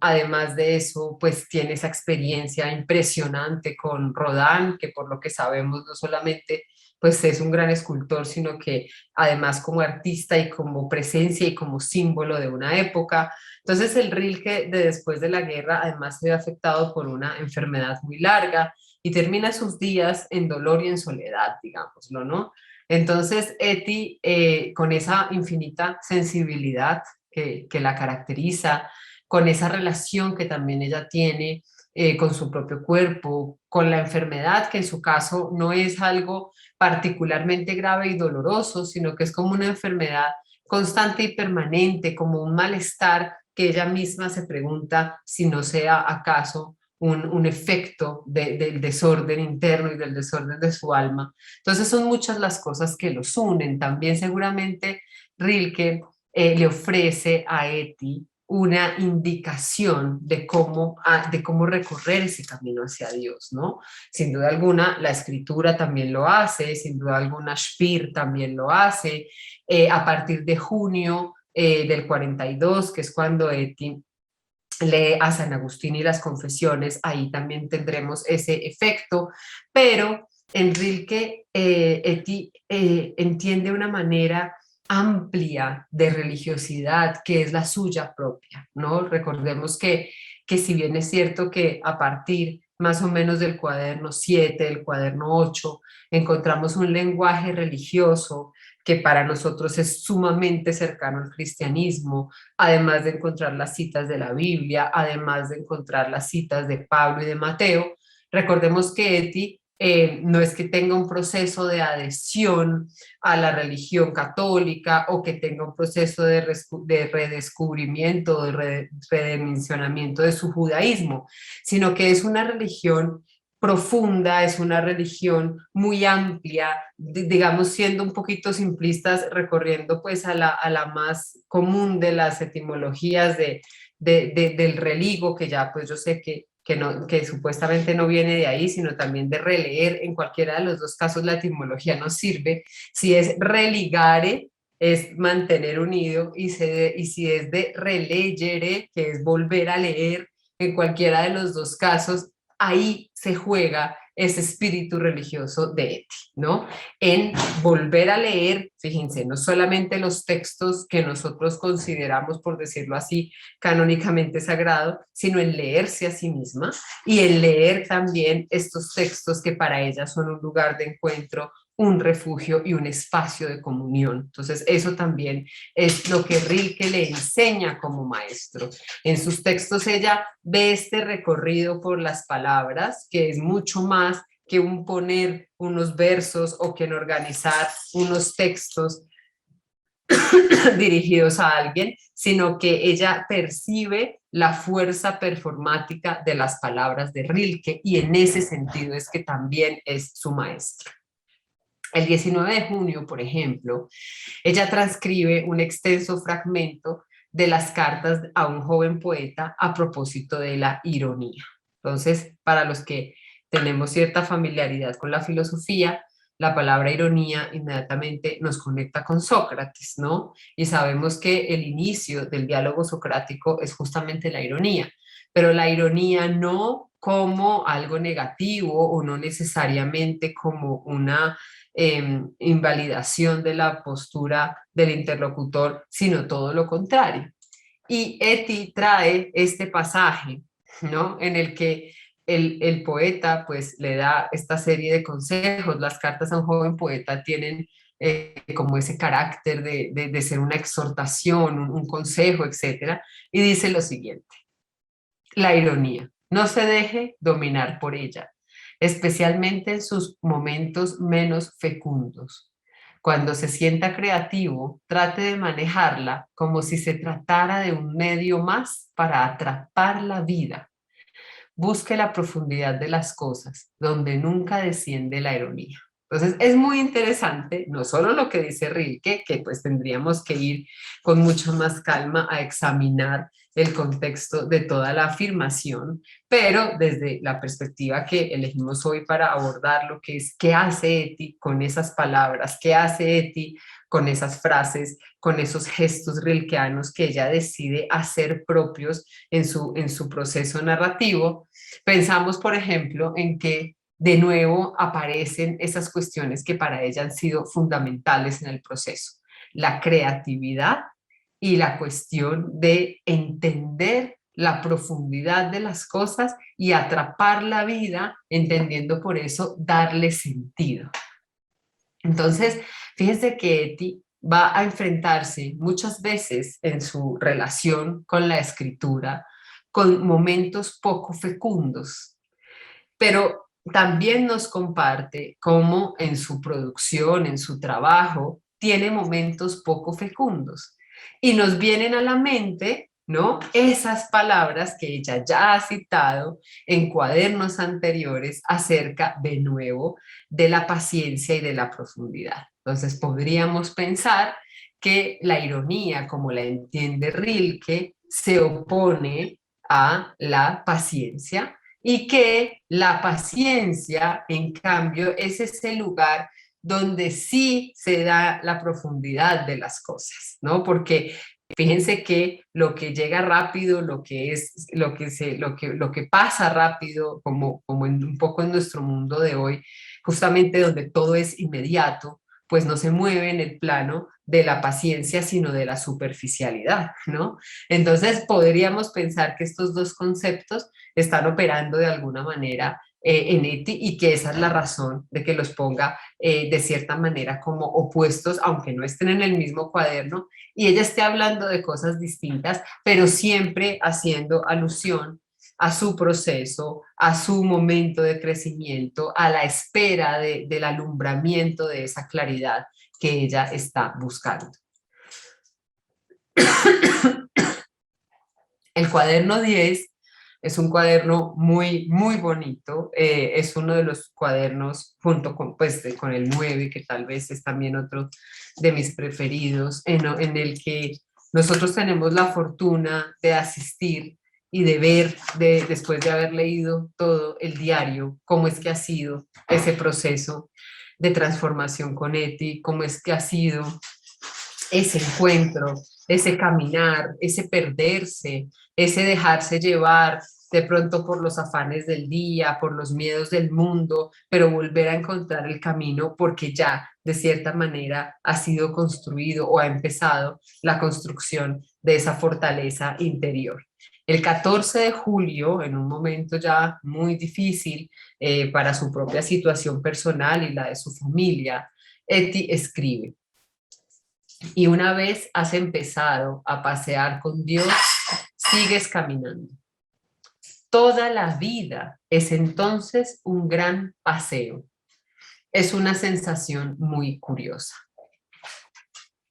Además de eso, pues tiene esa experiencia impresionante con Rodin, que por lo que sabemos no solamente pues es un gran escultor, sino que además como artista y como presencia y como símbolo de una época. Entonces el Rilke de después de la guerra además se ve afectado por una enfermedad muy larga y termina sus días en dolor y en soledad, digámoslo, ¿no? Entonces, Eti, con esa infinita sensibilidad que la caracteriza, con esa relación que también ella tiene con su propio cuerpo, con la enfermedad, que en su caso no es algo particularmente grave y doloroso, sino que es como una enfermedad constante y permanente, como un malestar que ella misma se pregunta si no sea acaso un efecto del desorden interno y del desorden de su alma. Entonces son muchas las cosas que los unen. También seguramente Rilke le ofrece a Eti una indicación de cómo recorrer ese camino hacia Dios, ¿no? Sin duda alguna, la escritura también lo hace, sin duda alguna, Speer también lo hace. A partir de junio del 42, que es cuando Eti lee a San Agustín y las confesiones, ahí también tendremos ese efecto, pero Enrique Eti entiende una manera amplia de religiosidad que es la suya propia, ¿no? Recordemos que si bien es cierto que a partir más o menos del cuaderno 7, del cuaderno 8, encontramos un lenguaje religioso que para nosotros es sumamente cercano al cristianismo, además de encontrar las citas de la Biblia, además de encontrar las citas de Pablo y de Mateo. Recordemos que Eti no es que tenga un proceso de adhesión a la religión católica o que tenga un proceso de redescubrimiento, de redimensionamiento de su judaísmo, sino que es una religión profunda, es una religión muy amplia, digamos siendo un poquito simplistas, recorriendo pues a la más común de las etimologías del religo, que ya pues yo sé que supuestamente no viene de ahí, sino también de releer. En cualquiera de los dos casos la etimología nos sirve. Si es religare, es mantener unido, y si es de relegere, que es volver a leer, en cualquiera de los dos casos, ahí se juega ese espíritu religioso de Eti, ¿no? En volver a leer, fíjense, no solamente los textos que nosotros consideramos, por decirlo así, canónicamente sagrado, sino en leerse a sí misma y en leer también estos textos que para ella son un lugar de encuentro, un refugio y un espacio de comunión. Entonces, eso también es lo que Rilke le enseña como maestro. En sus textos ella ve este recorrido por las palabras, que es mucho más que un poner unos versos o que en organizar unos textos dirigidos a alguien, sino que ella percibe la fuerza performática de las palabras de Rilke y en ese sentido es que también es su maestro. El 19 de junio, por ejemplo, ella transcribe un extenso fragmento de las cartas a un joven poeta a propósito de la ironía. Entonces, para los que tenemos cierta familiaridad con la filosofía, la palabra ironía inmediatamente nos conecta con Sócrates, ¿no? Y sabemos que el inicio del diálogo socrático es justamente la ironía, pero la ironía no como algo negativo o no necesariamente como una invalidación de la postura del interlocutor, sino todo lo contrario. Y Eti trae este pasaje, ¿no? En el que el poeta pues le da esta serie de consejos. Las cartas a un joven poeta tienen como ese carácter de ser una exhortación, un consejo, etcétera. Y dice lo siguiente: la ironía, no se deje dominar por ella, especialmente en sus momentos menos fecundos. Cuando se sienta creativo, trate de manejarla como si se tratara de un medio más para atrapar la vida. Busque la profundidad de las cosas, donde nunca desciende la ironía. Entonces, es muy interesante, no solo lo que dice Rilke, que pues tendríamos que ir con mucho más calma a examinar el contexto de toda la afirmación, pero desde la perspectiva que elegimos hoy para abordar lo que es qué hace Eti con esas palabras, qué hace Eti con esas frases, con esos gestos rilkeanos que ella decide hacer propios en su proceso narrativo. Pensamos, por ejemplo, en que de nuevo aparecen esas cuestiones que para ella han sido fundamentales en el proceso: la creatividad y la cuestión de entender la profundidad de las cosas y atrapar la vida, entendiendo por eso darle sentido. Entonces, fíjense que Eti va a enfrentarse muchas veces en su relación con la escritura con momentos poco fecundos, pero también nos comparte cómo en su producción, en su trabajo, tiene momentos poco fecundos. Y nos vienen a la mente, ¿no? Esas palabras que ella ya ha citado en cuadernos anteriores acerca, de nuevo, de la paciencia y de la profundidad. Entonces, podríamos pensar que la ironía, como la entiende Rilke, se opone a la paciencia y que la paciencia, en cambio, es ese lugar donde sí se da la profundidad de las cosas, ¿no? Porque fíjense que lo que llega rápido, lo que es, lo que pasa rápido, como un poco en nuestro mundo de hoy, justamente donde todo es inmediato, pues no se mueve en el plano de la paciencia, sino de la superficialidad, ¿no? Entonces podríamos pensar que estos dos conceptos están operando de alguna manera en Eti y que esa es la razón de que los ponga de cierta manera como opuestos, aunque no estén en el mismo cuaderno, y ella esté hablando de cosas distintas, pero siempre haciendo alusión a su proceso, a su momento de crecimiento, a la espera del alumbramiento de esa claridad que ella está buscando. El cuaderno 10 es un cuaderno muy, muy bonito. Es uno de los cuadernos, junto con, pues, con el 9, que tal vez es también otro de mis preferidos, en el que nosotros tenemos la fortuna de asistir y de ver, después de haber leído todo el diario, cómo es que ha sido ese proceso de transformación con Eti, cómo es que ha sido ese encuentro, ese caminar, ese perderse, ese dejarse llevar de pronto por los afanes del día, por los miedos del mundo, pero volver a encontrar el camino porque ya de cierta manera ha sido construido o ha empezado la construcción de esa fortaleza interior. El 14 de julio, en un momento ya muy difícil para su propia situación personal y la de su familia, Eti escribe: y una vez has empezado a pasear con Dios, sigues caminando. Toda la vida es entonces un gran paseo. Es una sensación muy curiosa.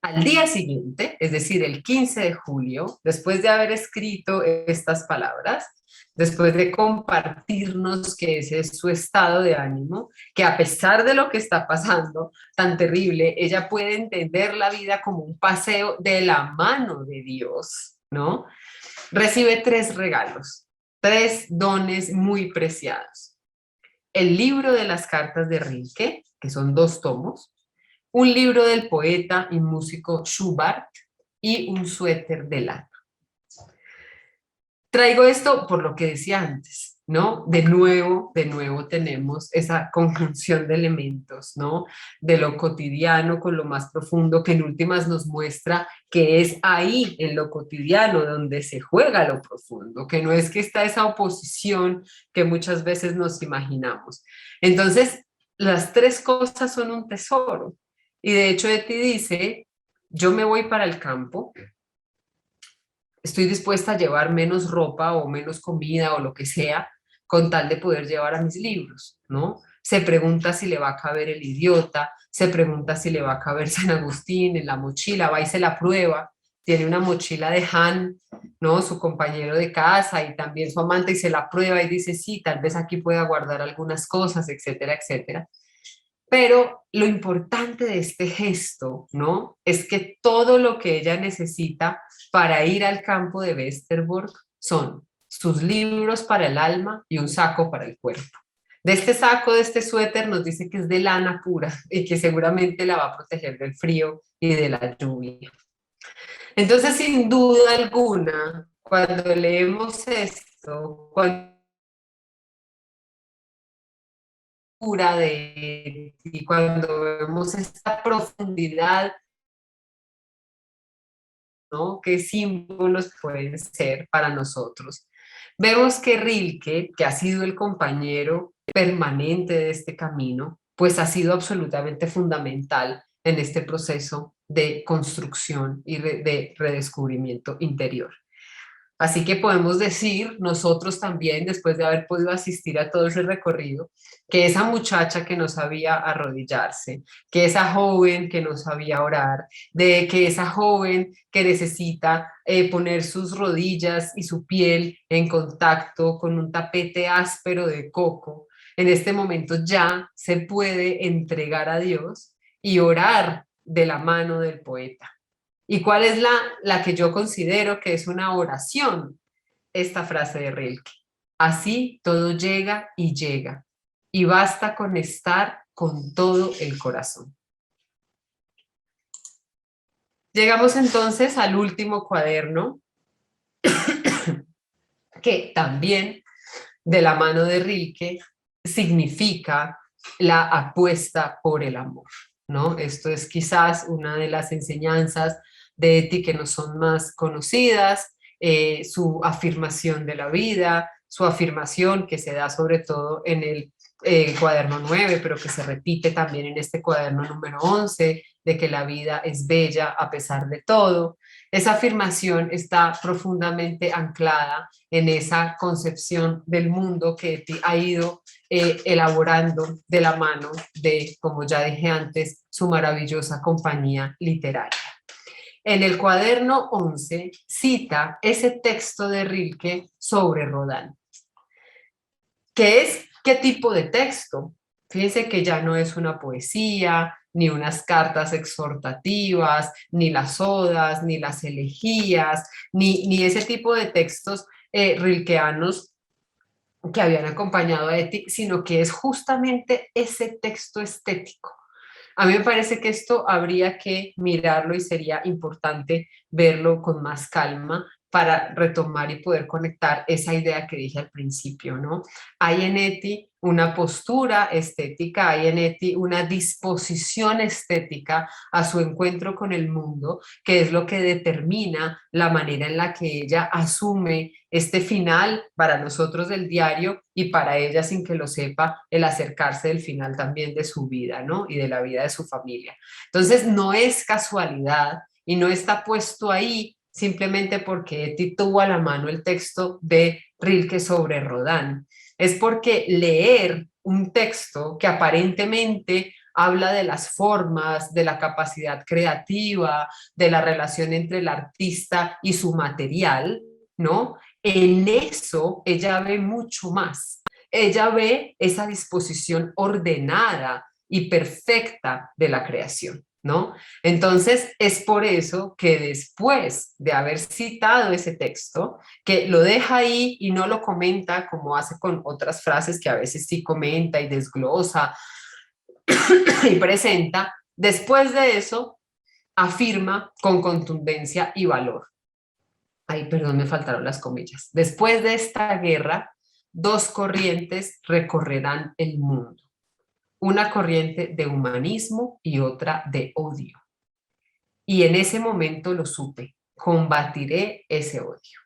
Al día siguiente, es decir, el 15 de julio, después de haber escrito estas palabras, después de compartirnos que ese es su estado de ánimo, que a pesar de lo que está pasando tan terrible, ella puede entender la vida como un paseo de la mano de Dios, ¿no? Recibe 3 regalos, 3 dones muy preciados. El libro de las cartas de Rilke, que son 2 tomos, un libro del poeta y músico Schubert y un suéter de lana. Traigo esto por lo que decía antes, ¿no? De nuevo tenemos esa conjunción de elementos, ¿no? De lo cotidiano con lo más profundo, que en últimas nos muestra que es ahí, en lo cotidiano, donde se juega lo profundo, que no es que está esa oposición que muchas veces nos imaginamos. Entonces, las 3 cosas son un tesoro. Y de hecho, Eti dice, yo me voy para el campo, estoy dispuesta a llevar menos ropa o menos comida o lo que sea con tal de poder llevar a mis libros, ¿no? Se pregunta si le va a caber El Idiota, se pregunta si le va a caber San Agustín en la mochila, va y se la prueba, tiene una mochila de Han, ¿no? Su compañero de casa y también su amante y se la prueba y dice, sí, tal vez aquí pueda guardar algunas cosas, etcétera, etcétera. Pero lo importante de este gesto, ¿no? Es que todo lo que ella necesita para ir al campo de Westerbork son sus libros para el alma y un saco para el cuerpo. De este saco, de este suéter, nos dice que es de lana pura y que seguramente la va a proteger del frío y de la lluvia. Entonces, sin duda alguna, cuando leemos esto, cuando y cuando vemos esta profundidad, ¿no? ¿Qué símbolos pueden ser para nosotros? Vemos que Rilke, que ha sido el compañero permanente de este camino, pues ha sido absolutamente fundamental en este proceso de construcción y de redescubrimiento interior. Así que podemos decir nosotros también, después de haber podido asistir a todo ese recorrido, que esa muchacha que no sabía arrodillarse, que esa joven que no sabía orar, de que esa joven que necesita poner sus rodillas y su piel en contacto con un tapete áspero de coco, en este momento ya se puede entregar a Dios y orar de la mano del poeta. ¿Y cuál es la que yo considero que es una oración? Esta frase de Rilke. Así todo llega y llega, y basta con estar con todo el corazón. Llegamos entonces al último cuaderno, que también de la mano de Rilke significa la apuesta por el amor, ¿no? Esto es quizás una de las enseñanzas de Eti que no son más conocidas, su afirmación de la vida, su afirmación que se da sobre todo en el cuaderno 9, pero que se repite también en este cuaderno número 11, de que la vida es bella a pesar de todo. Esa afirmación está profundamente anclada en esa concepción del mundo que ha ido elaborando de la mano de, como ya dije antes, su maravillosa compañía literaria. En el cuaderno 11 cita ese texto de Rilke sobre Rodin. ¿Qué es? ¿Qué tipo de texto? Fíjense que ya no es una poesía, ni unas cartas exhortativas, ni las odas, ni las elegías, ni ese tipo de textos rilkeanos que habían acompañado a Eti, sino que es justamente ese texto estético. A mí me parece que esto habría que mirarlo y sería importante verlo con más calma para retomar y poder conectar esa idea que dije al principio, ¿no? Hay en Eti una postura estética, hay en Eti una disposición estética a su encuentro con el mundo, que es lo que determina la manera en la que ella asume este final para nosotros del diario y para ella, sin que lo sepa, el acercarse del final también de su vida, ¿no? Y de la vida de su familia. Entonces, no es casualidad y no está puesto ahí simplemente porque Eti tuvo a la mano el texto de Rilke sobre Rodin. Es porque leer un texto que aparentemente habla de las formas, de la capacidad creativa, de la relación entre el artista y su material, ¿no? En eso ella ve mucho más. Ella ve esa disposición ordenada y perfecta de la creación, ¿no? Entonces, es por eso que después de haber citado ese texto, que lo deja ahí y no lo comenta como hace con otras frases que a veces sí comenta y desglosa y presenta, después de eso afirma con contundencia y valor. Ay, perdón, me faltaron las comillas. Después de esta guerra, dos corrientes recorrerán el mundo. Una corriente de humanismo y otra de odio. Y en ese momento lo supe, combatiré ese odio.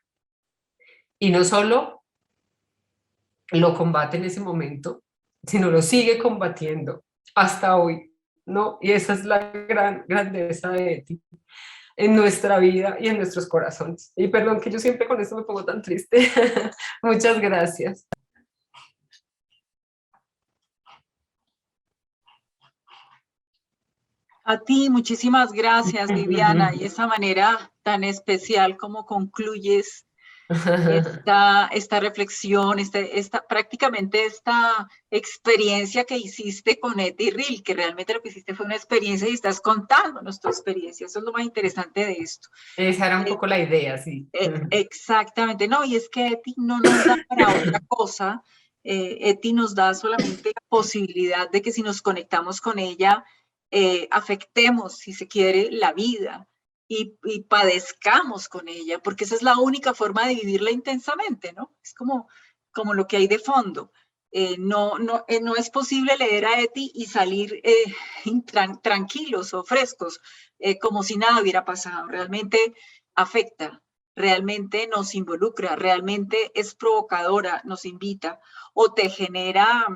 Y no solo lo combate en ese momento, sino lo sigue combatiendo hasta hoy, ¿no? Y esa es la gran grandeza de Eti en nuestra vida y en nuestros corazones. Y perdón que yo siempre con esto me pongo tan triste. Muchas gracias. A ti, muchísimas gracias, Viviana, y esa manera tan especial como concluyes esta reflexión, prácticamente esta experiencia que hiciste con Eti Ril, que realmente lo que hiciste fue una experiencia y estás contándonos tu experiencia. Eso es lo más interesante de esto. Esa era un poco la idea, sí. Exactamente, no, y es que Eti no nos da para otra cosa. Eti nos da solamente la posibilidad de que si nos conectamos con ella, afectemos, si se quiere, la vida y padezcamos con ella, porque esa es la única forma de vivirla intensamente, ¿no? Es como lo que hay de fondo. No es posible leer a Eti y salir tranquilos o frescos, como si nada hubiera pasado. Realmente afecta, realmente nos involucra, realmente es provocadora, nos invita o te genera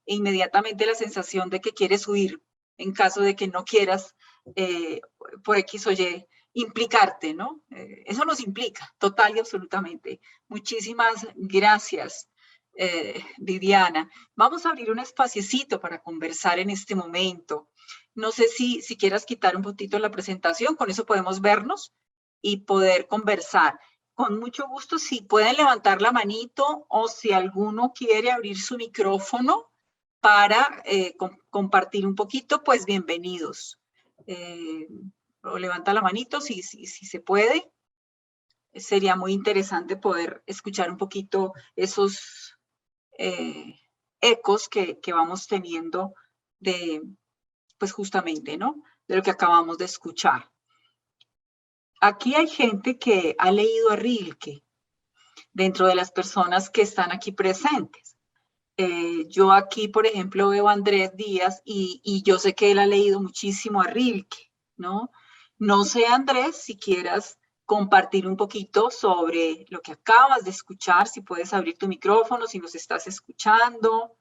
inmediatamente la sensación de que quieres huir en caso de que no quieras por X o Y implicarte, ¿no? Eso nos implica total y absolutamente. Muchísimas gracias, Viviana. Vamos a abrir un espaciecito para conversar en este momento. No sé si quieras quitar un poquito la presentación, con eso podemos vernos y poder conversar. Con mucho gusto, si pueden levantar la manito o si alguno quiere abrir su micrófono para compartir un poquito, pues bienvenidos. O levanta la manito si se puede. Sería muy interesante poder escuchar un poquito esos ecos que vamos teniendo de, pues justamente, ¿no? De lo que acabamos de escuchar. Aquí hay gente que ha leído a Rilke dentro de las personas que están aquí presentes. Yo aquí, por ejemplo, veo a Andrés Díaz y yo sé que él ha leído muchísimo a Rilke, ¿no? No sé, Andrés, si quieras compartir un poquito sobre lo que acabas de escuchar, si puedes abrir tu micrófono, si nos estás escuchando.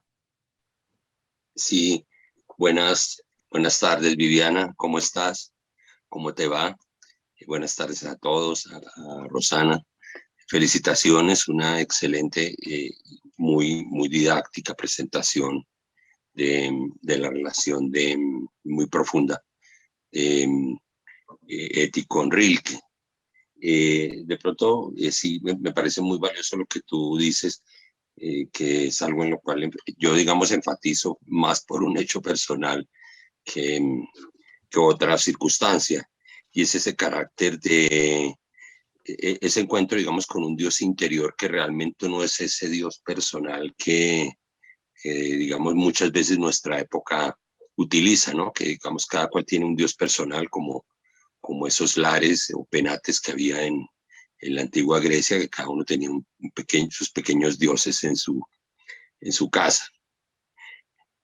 Sí, buenas tardes, Viviana, ¿cómo estás? ¿Cómo te va? Buenas tardes a todos, a Rosana. Felicitaciones, una excelente, muy didáctica presentación de la relación muy profunda de Eti con Rilke. De pronto, sí, me parece muy valioso lo que tú dices, que es algo en lo cual yo, digamos, enfatizo más por un hecho personal que otra circunstancia, y es ese carácter ese encuentro, digamos, con un Dios interior que realmente no es ese Dios personal que digamos, muchas veces nuestra época utiliza, ¿no? Que, digamos, cada cual tiene un Dios personal como esos lares o penates que había en la antigua Grecia, que cada uno tenía sus pequeños dioses en su casa.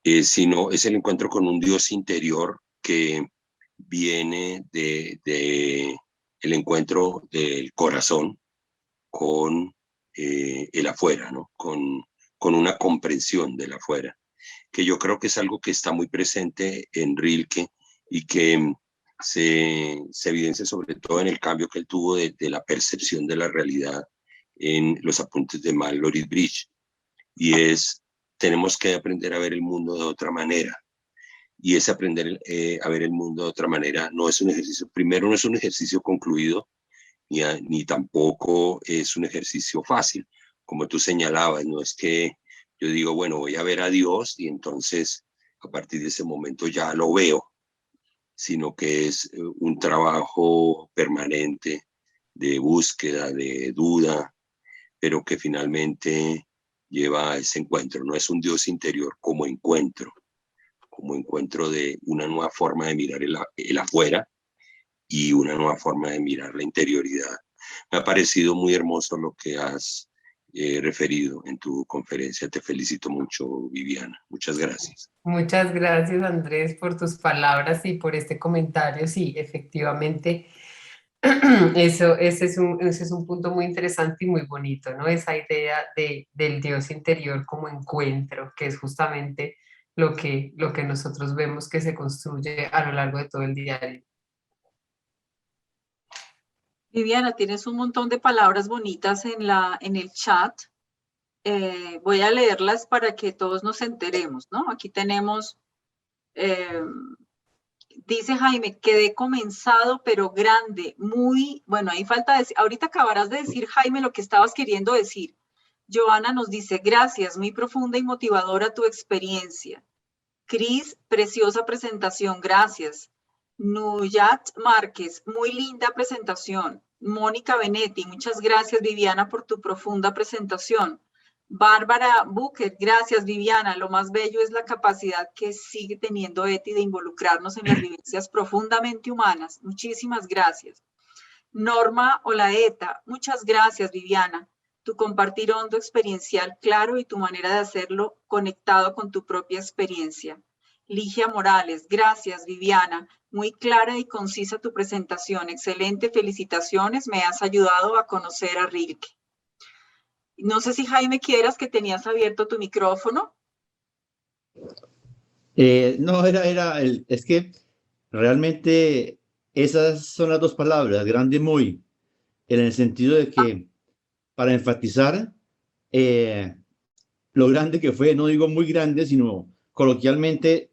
Sino es el encuentro con un Dios interior que viene de el encuentro del corazón con el afuera, ¿no? Con una comprensión del afuera, que yo creo que es algo que está muy presente en Rilke y que se evidencia sobre todo en el cambio que él tuvo de la percepción de la realidad en los apuntes de Mallory Bridge. Y tenemos que aprender a ver el mundo de otra manera. Y ese aprender a ver el mundo de otra manera no es un ejercicio, primero no es un ejercicio concluido, ni tampoco es un ejercicio fácil. Como tú señalabas, no es que yo digo, bueno, voy a ver a Dios y entonces a partir de ese momento ya lo veo, sino que es un trabajo permanente de búsqueda, de duda, pero que finalmente lleva a ese encuentro. No es un Dios interior como encuentro de una nueva forma de mirar el afuera y una nueva forma de mirar la interioridad. Me ha parecido muy hermoso lo que has referido en tu conferencia. Te felicito mucho, Viviana. Muchas gracias. Muchas gracias, Andrés, por tus palabras y por este comentario. Sí, efectivamente, ese es un punto muy interesante y muy bonito, ¿no? Esa idea del Dios interior como encuentro, que es justamente lo que nosotros vemos que se construye a lo largo de todo el diario. Viviana, tienes un montón de palabras bonitas en el chat. Voy a leerlas para que todos nos enteremos, ¿no? Aquí tenemos, dice Jaime, quedé comenzado pero grande, muy, bueno, ahí falta decir, ahorita acabarás de decir, Jaime, lo que estabas queriendo decir. Joana nos dice, gracias, muy profunda y motivadora tu experiencia. Cris, preciosa presentación, gracias. Nuyat Márquez, muy linda presentación. Mónica Benetti, muchas gracias Viviana por tu profunda presentación. Bárbara Bucket, gracias Viviana, lo más bello es la capacidad que sigue teniendo Eti de involucrarnos en las vivencias profundamente humanas. Muchísimas gracias. Norma Olaeta, muchas gracias Viviana. Tu compartir hondo experiencial claro y tu manera de hacerlo conectado con tu propia experiencia. Ligia Morales, gracias Viviana. Muy clara y concisa tu presentación. Excelente, felicitaciones. Me has ayudado a conocer a Rilke. No sé si Jaime quieras que tenías abierto tu micrófono. No, es que realmente esas son las dos palabras, grande y muy, en el sentido de que para enfatizar lo grande que fue, no digo muy grande, sino coloquialmente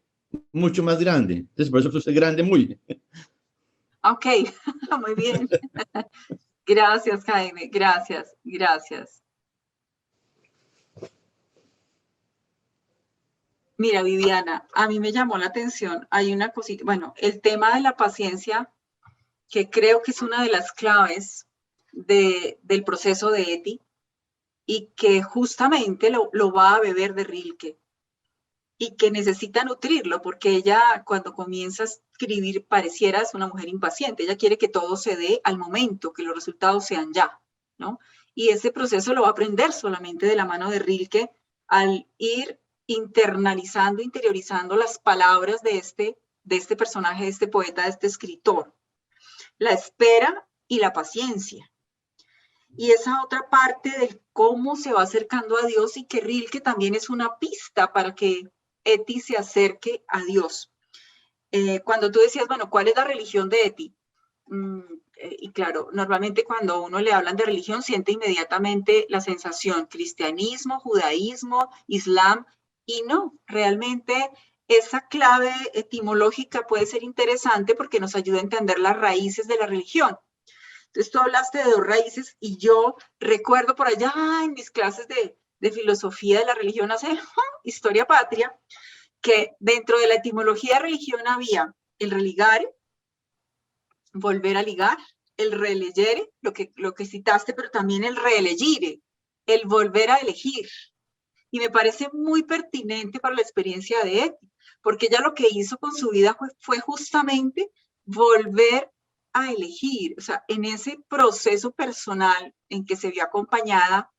mucho más grande. Entonces, por eso puse grande muy. Ok, muy bien. Gracias, Jaime. Gracias, gracias. Mira, Viviana, a mí me llamó la atención. Hay una cosita, bueno, el tema de la paciencia, que creo que es una de las claves del proceso de Eti, y que justamente lo va a beber de Rilke, y que necesita nutrirlo, porque ella cuando comienza a escribir pareciera es una mujer impaciente. Ella quiere que todo se dé al momento, que los resultados sean ya, ¿no? Y ese proceso lo va a aprender solamente de la mano de Rilke al ir internalizando, interiorizando las palabras de este personaje, de este poeta, de este escritor. La espera y la paciencia. Y esa otra parte de cómo se va acercando a Dios, y que Rilke también es una pista para que Eti se acerque a Dios. Cuando tú decías, bueno, ¿cuál es la religión de Eti? Y claro, normalmente cuando a uno le hablan de religión siente inmediatamente la sensación cristianismo, judaísmo, islam, y no, realmente esa clave etimológica puede ser interesante porque nos ayuda a entender las raíces de la religión. Entonces tú hablaste de dos raíces y yo recuerdo por allá en mis clases de filosofía de la religión, hace historia patria, que dentro de la etimología de religión había el religare, volver a ligar, el relegere, lo que citaste, pero también el reelegire, el volver a elegir. Y me parece muy pertinente para la experiencia de Eti, porque ella lo que hizo con su vida fue justamente volver a elegir, o sea, en ese proceso personal en que se vio acompañada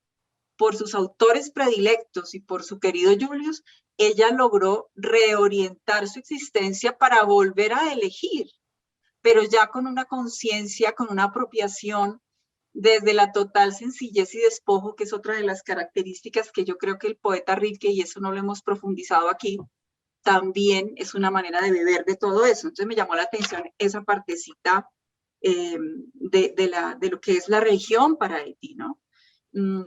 por sus autores predilectos y por su querido Julius, ella logró reorientar su existencia para volver a elegir, pero ya con una conciencia, con una apropiación desde la total sencillez y despojo, que es otra de las características que yo creo que el poeta Rilke, y eso no lo hemos profundizado aquí, también es una manera de beber de todo eso. Entonces me llamó la atención esa partecita de lo que es la religión para Eti, ¿no?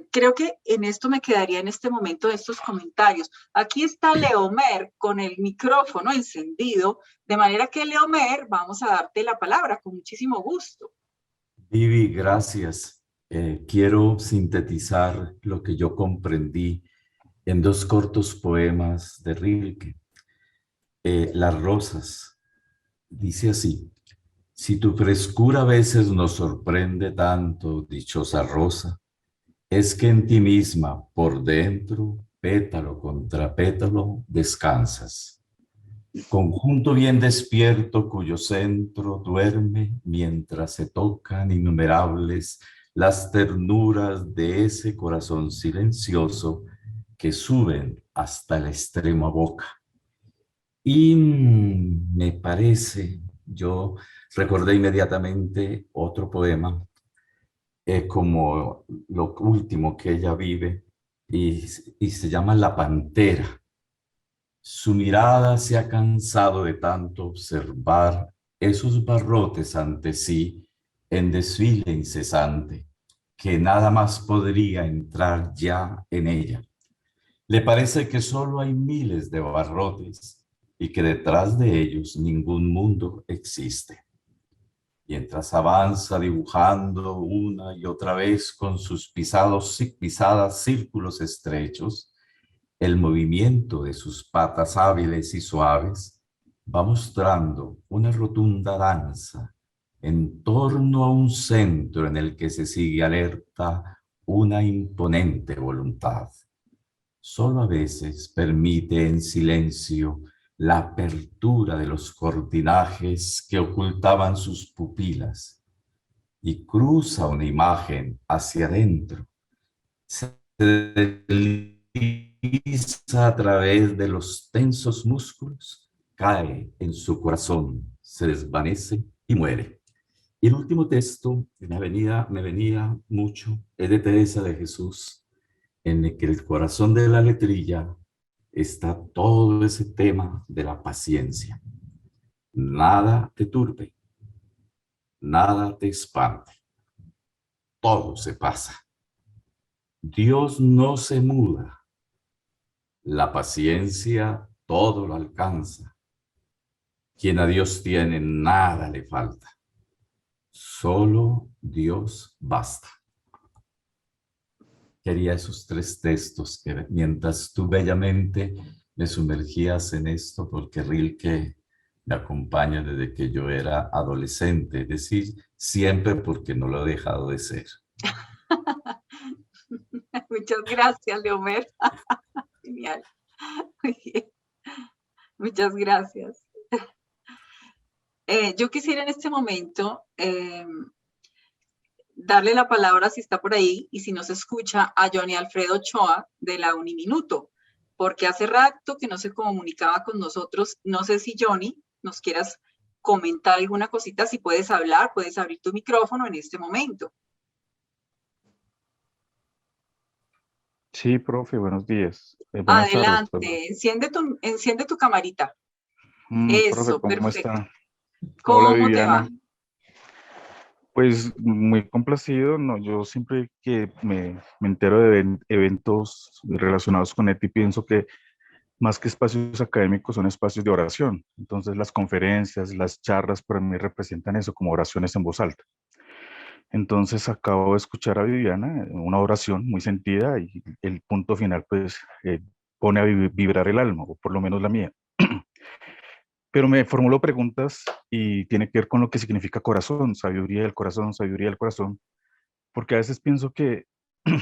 Creo que en esto me quedaría en este momento de estos comentarios. Aquí está Leomer con el micrófono encendido, de manera que Leomer, vamos a darte la palabra con muchísimo gusto. Vivi, gracias. Quiero sintetizar lo que yo comprendí en dos cortos poemas de Rilke. Las rosas. Dice así: si tu frescura a veces nos sorprende tanto, dichosa rosa, es que en ti misma, por dentro, pétalo contra pétalo, descansas. Conjunto bien despierto cuyo centro duerme mientras se tocan innumerables las ternuras de ese corazón silencioso que suben hasta la extrema boca. Y me parece, yo recordé inmediatamente otro poema, como lo último que ella vive, y se llama La Pantera. Su mirada se ha cansado de tanto observar esos barrotes ante sí en desfile incesante, que nada más podría entrar ya en ella. Le parece que solo hay miles de barrotes y que detrás de ellos ningún mundo existe. Mientras avanza dibujando una y otra vez con sus pisadas círculos estrechos, el movimiento de sus patas hábiles y suaves va mostrando una rotunda danza en torno a un centro en el que se sigue alerta una imponente voluntad. Solo a veces permite en silencio la apertura de los cortinajes que ocultaban sus pupilas y cruza una imagen hacia adentro. Se desliza a través de los tensos músculos, cae en su corazón, se desvanece y muere. Y el último texto que me venía mucho es de Teresa de Jesús, en el que el corazón de la letrilla está todo ese tema de la paciencia. Nada te turbe, nada te espante, todo se pasa. Dios no se muda, la paciencia todo lo alcanza. Quien a Dios tiene, nada le falta. Solo Dios basta. Quería esos tres textos que mientras tú bellamente me sumergías en esto, porque Rilke me acompaña desde que yo era adolescente, es decir, siempre, porque no lo he dejado de ser. Muchas gracias, Leomer. Genial. Muy bien. Muchas gracias. Yo quisiera en este momento darle la palabra, si está por ahí, y si nos escucha, a Johnny Alfredo Ochoa de la Uniminuto, porque hace rato que no se comunicaba con nosotros. No sé si, Johnny, nos quieras comentar alguna cosita. Si puedes hablar, puedes abrir tu micrófono en este momento. Sí, profe, buenos días. Buenas Adelante, tardes, enciende tu camarita. profe, Eso, ¿cómo perfecto. está? Hola, ¿Cómo te va? Viviana. Pues muy complacido, ¿no? Yo siempre que me entero de eventos relacionados con ETI, pienso que más que espacios académicos son espacios de oración. Entonces las conferencias, las charlas para mí representan eso, como oraciones en voz alta. Entonces acabo de escuchar a Viviana, una oración muy sentida, y el punto final pues pone a vibrar el alma, o por lo menos la mía. pero me formuló preguntas y tiene que ver con lo que significa corazón, sabiduría del corazón, porque a veces pienso que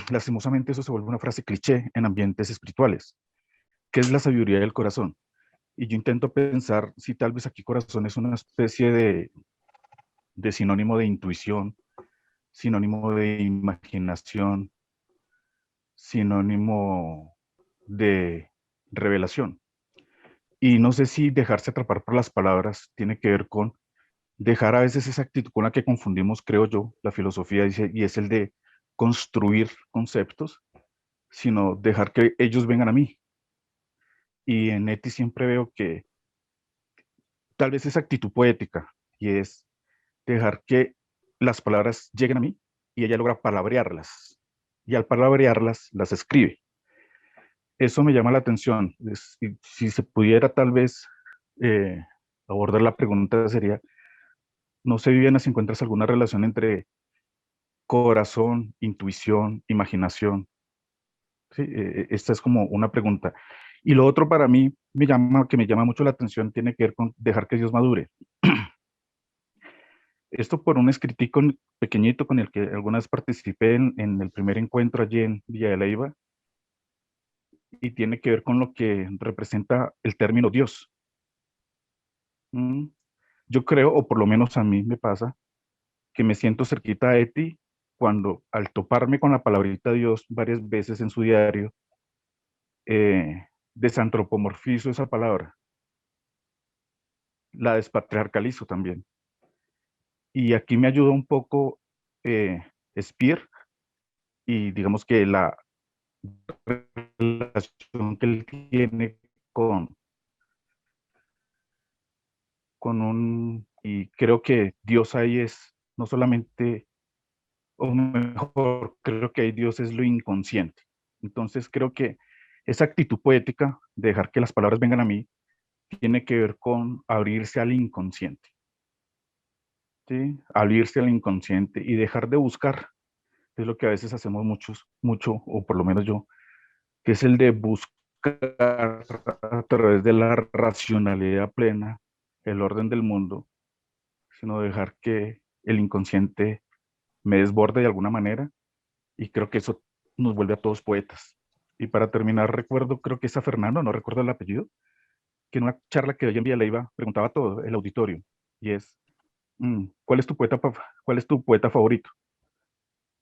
lastimosamente eso se vuelve una frase cliché en ambientes espirituales. ¿Qué es la sabiduría del corazón? Y yo intento pensar si tal vez aquí corazón es una especie de sinónimo de intuición, sinónimo de imaginación, sinónimo de revelación. Y no sé si dejarse atrapar por las palabras tiene que ver con dejar a veces esa actitud con la que confundimos, creo yo, la filosofía dice, y es el de construir conceptos, sino dejar que ellos vengan a mí. Y en Eti siempre veo que tal vez esa actitud poética, y es dejar que las palabras lleguen a mí, y ella logra palabrearlas, y al palabrearlas, las escribe. Eso me llama la atención. Si se pudiera tal vez eh, abordar la pregunta sería, no sé, Viviana, si encuentras alguna relación entre corazón, intuición, imaginación. ¿Sí? Esta es como una pregunta. Y lo otro para mí que me llama mucho la atención tiene que ver con dejar que Dios madure. Esto por un escritico pequeñito con el que alguna vez participé en el primer encuentro allí en Villa de Leyva, y tiene que ver con lo que representa el término Dios. Yo creo, o por lo menos a mí me pasa, que me siento cerquita de ti cuando al toparme con la palabrita Dios varias veces en su diario, desantropomorfizo esa palabra, la despatriarcalizo también. Y aquí me ayuda un poco Speer, y digamos que la relación que él tiene y creo que Dios ahí es no solamente, o mejor, creo que ahí Dios es lo inconsciente. Entonces creo que esa actitud poética de dejar que las palabras vengan a mí tiene que ver con abrirse al inconsciente. ¿Sí? Abrirse al inconsciente y dejar de buscar, es lo que a veces hacemos mucho, o por lo menos yo, que es el de buscar a través de la racionalidad plena el orden del mundo, sino dejar que el inconsciente me desborde de alguna manera, y creo que eso nos vuelve a todos poetas. Y para terminar, recuerdo, creo que es a Fernando, no recuerdo el apellido, que en una charla que hoy en Vía Leiva preguntaba a todo el auditorio, y es, ¿cuál es tu poeta favorito?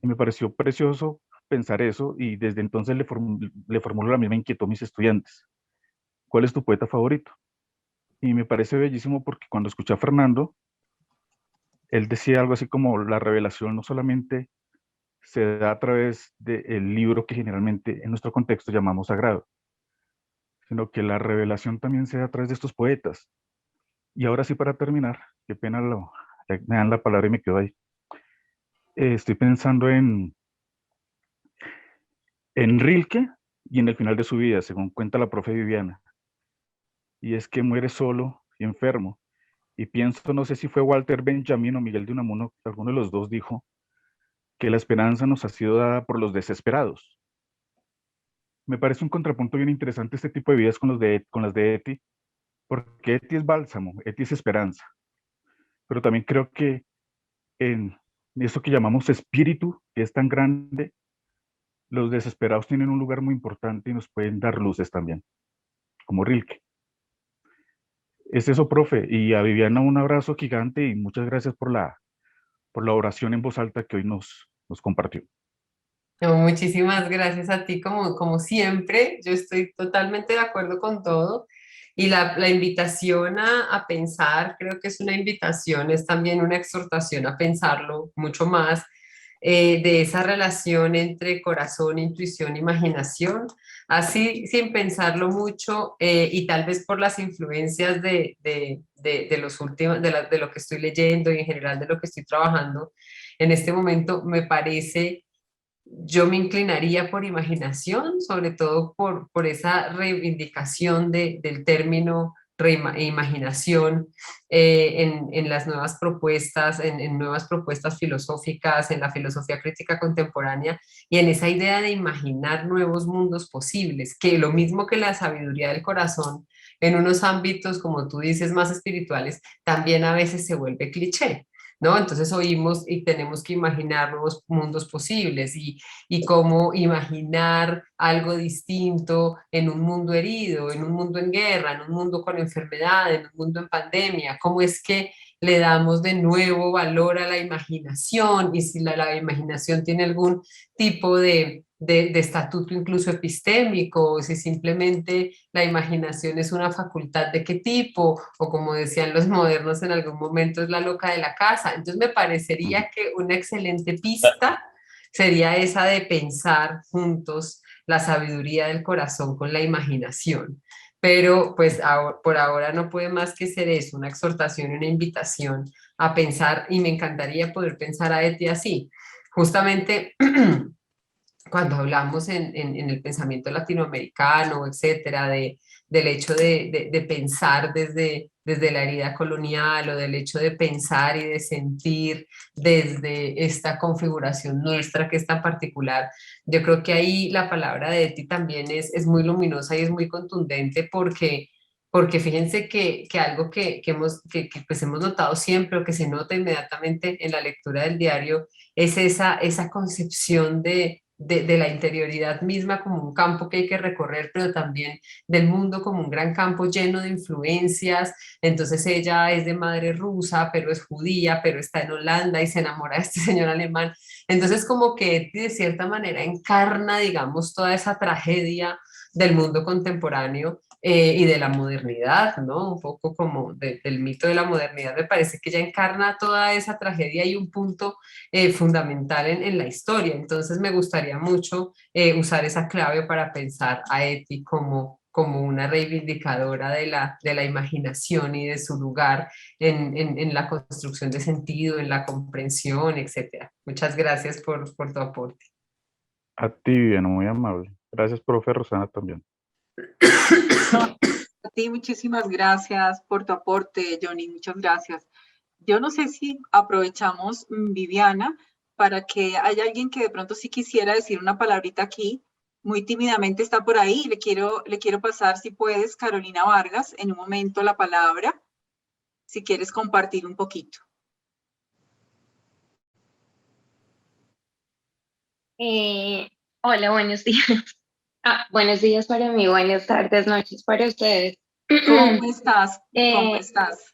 Y me pareció precioso pensar eso, y desde entonces le formulo la misma inquietud a mis estudiantes. ¿Cuál es tu poeta favorito? Y me parece bellísimo porque cuando escuché a Fernando, él decía algo así como la revelación no solamente se da a través del libro que generalmente en nuestro contexto llamamos sagrado, sino que la revelación también se da a través de estos poetas. Y ahora sí, para terminar, qué pena, me dan la palabra y me quedo ahí. Estoy pensando en Rilke y en el final de su vida, según cuenta la profe Viviana. Y es que muere solo y enfermo. Y pienso, no sé si fue Walter Benjamin o Miguel de Unamuno, alguno de los dos dijo que la esperanza nos ha sido dada por los desesperados. Me parece un contrapunto bien interesante este tipo de vidas con las de Eti, porque Eti es bálsamo, Eti es esperanza. Pero también creo que en eso que llamamos espíritu, que es tan grande, los desesperados tienen un lugar muy importante y nos pueden dar luces también, como Rilke. Es eso, profe, y a Viviana un abrazo gigante y muchas gracias por la oración en voz alta que hoy nos compartió. No, muchísimas gracias a ti, como siempre. Yo estoy totalmente de acuerdo con todo. Y la invitación a pensar, creo que es una invitación, es también una exhortación a pensarlo mucho más, de esa relación entre corazón, intuición, imaginación, así sin pensarlo mucho, y tal vez por las influencias de los últimos, de lo que estoy leyendo y en general de lo que estoy trabajando en este momento, me parece, yo me inclinaría por imaginación, sobre todo por esa reivindicación del término reimaginación en las nuevas propuestas, en nuevas propuestas filosóficas, en la filosofía crítica contemporánea y en esa idea de imaginar nuevos mundos posibles, que lo mismo que la sabiduría del corazón en unos ámbitos, como tú dices, más espirituales, también a veces se vuelve cliché, ¿no? Entonces oímos y tenemos que imaginar nuevos mundos posibles y cómo imaginar algo distinto en un mundo herido, en un mundo en guerra, en un mundo con enfermedad, en un mundo en pandemia, cómo es que le damos de nuevo valor a la imaginación y si la imaginación tiene algún tipo de estatuto incluso epistémico, o si simplemente la imaginación es una facultad de qué tipo, o como decían los modernos en algún momento, es la loca de la casa. Entonces me parecería que una excelente pista sería esa de pensar juntos la sabiduría del corazón con la imaginación. Pero pues por ahora no puede más que ser eso, una exhortación y una invitación a pensar, y me encantaría poder pensar a Eti así. Justamente cuando hablamos en el pensamiento latinoamericano, etcétera, del hecho de pensar desde la herida colonial o del hecho de pensar y de sentir desde esta configuración nuestra que es tan particular, yo creo que ahí la palabra de Eti también es muy luminosa y es muy contundente porque fíjense que algo pues hemos notado siempre o que se nota inmediatamente en la lectura del diario es esa concepción de la interioridad misma como un campo que hay que recorrer, pero también del mundo como un gran campo lleno de influencias. Entonces ella es de madre rusa, pero es judía, pero está en Holanda y se enamora de este señor alemán. Entonces como que de cierta manera encarna, digamos, toda esa tragedia del mundo contemporáneo y de la modernidad, ¿no? Un poco como del mito de la modernidad, me parece que ya encarna toda esa tragedia y un punto fundamental en la historia. Entonces me gustaría mucho usar esa clave para pensar a Eti como una reivindicadora de la imaginación y de su lugar en la construcción de sentido, en la comprensión, etcétera. Muchas gracias por tu aporte. A ti, Viviana, muy amable. Gracias, profe Rosana, también. A ti muchísimas gracias por tu aporte, Johnny, muchas gracias. Yo no sé si aprovechamos, Viviana, para que haya alguien que de pronto sí quisiera decir una palabrita aquí, muy tímidamente está por ahí, le quiero pasar, si puedes, Carolina Vargas, en un momento la palabra, si quieres compartir un poquito. Hola, buenos días. Buenos días para mí, buenas tardes, noches para ustedes. ¿Cómo estás? ¿Cómo Eh, estás?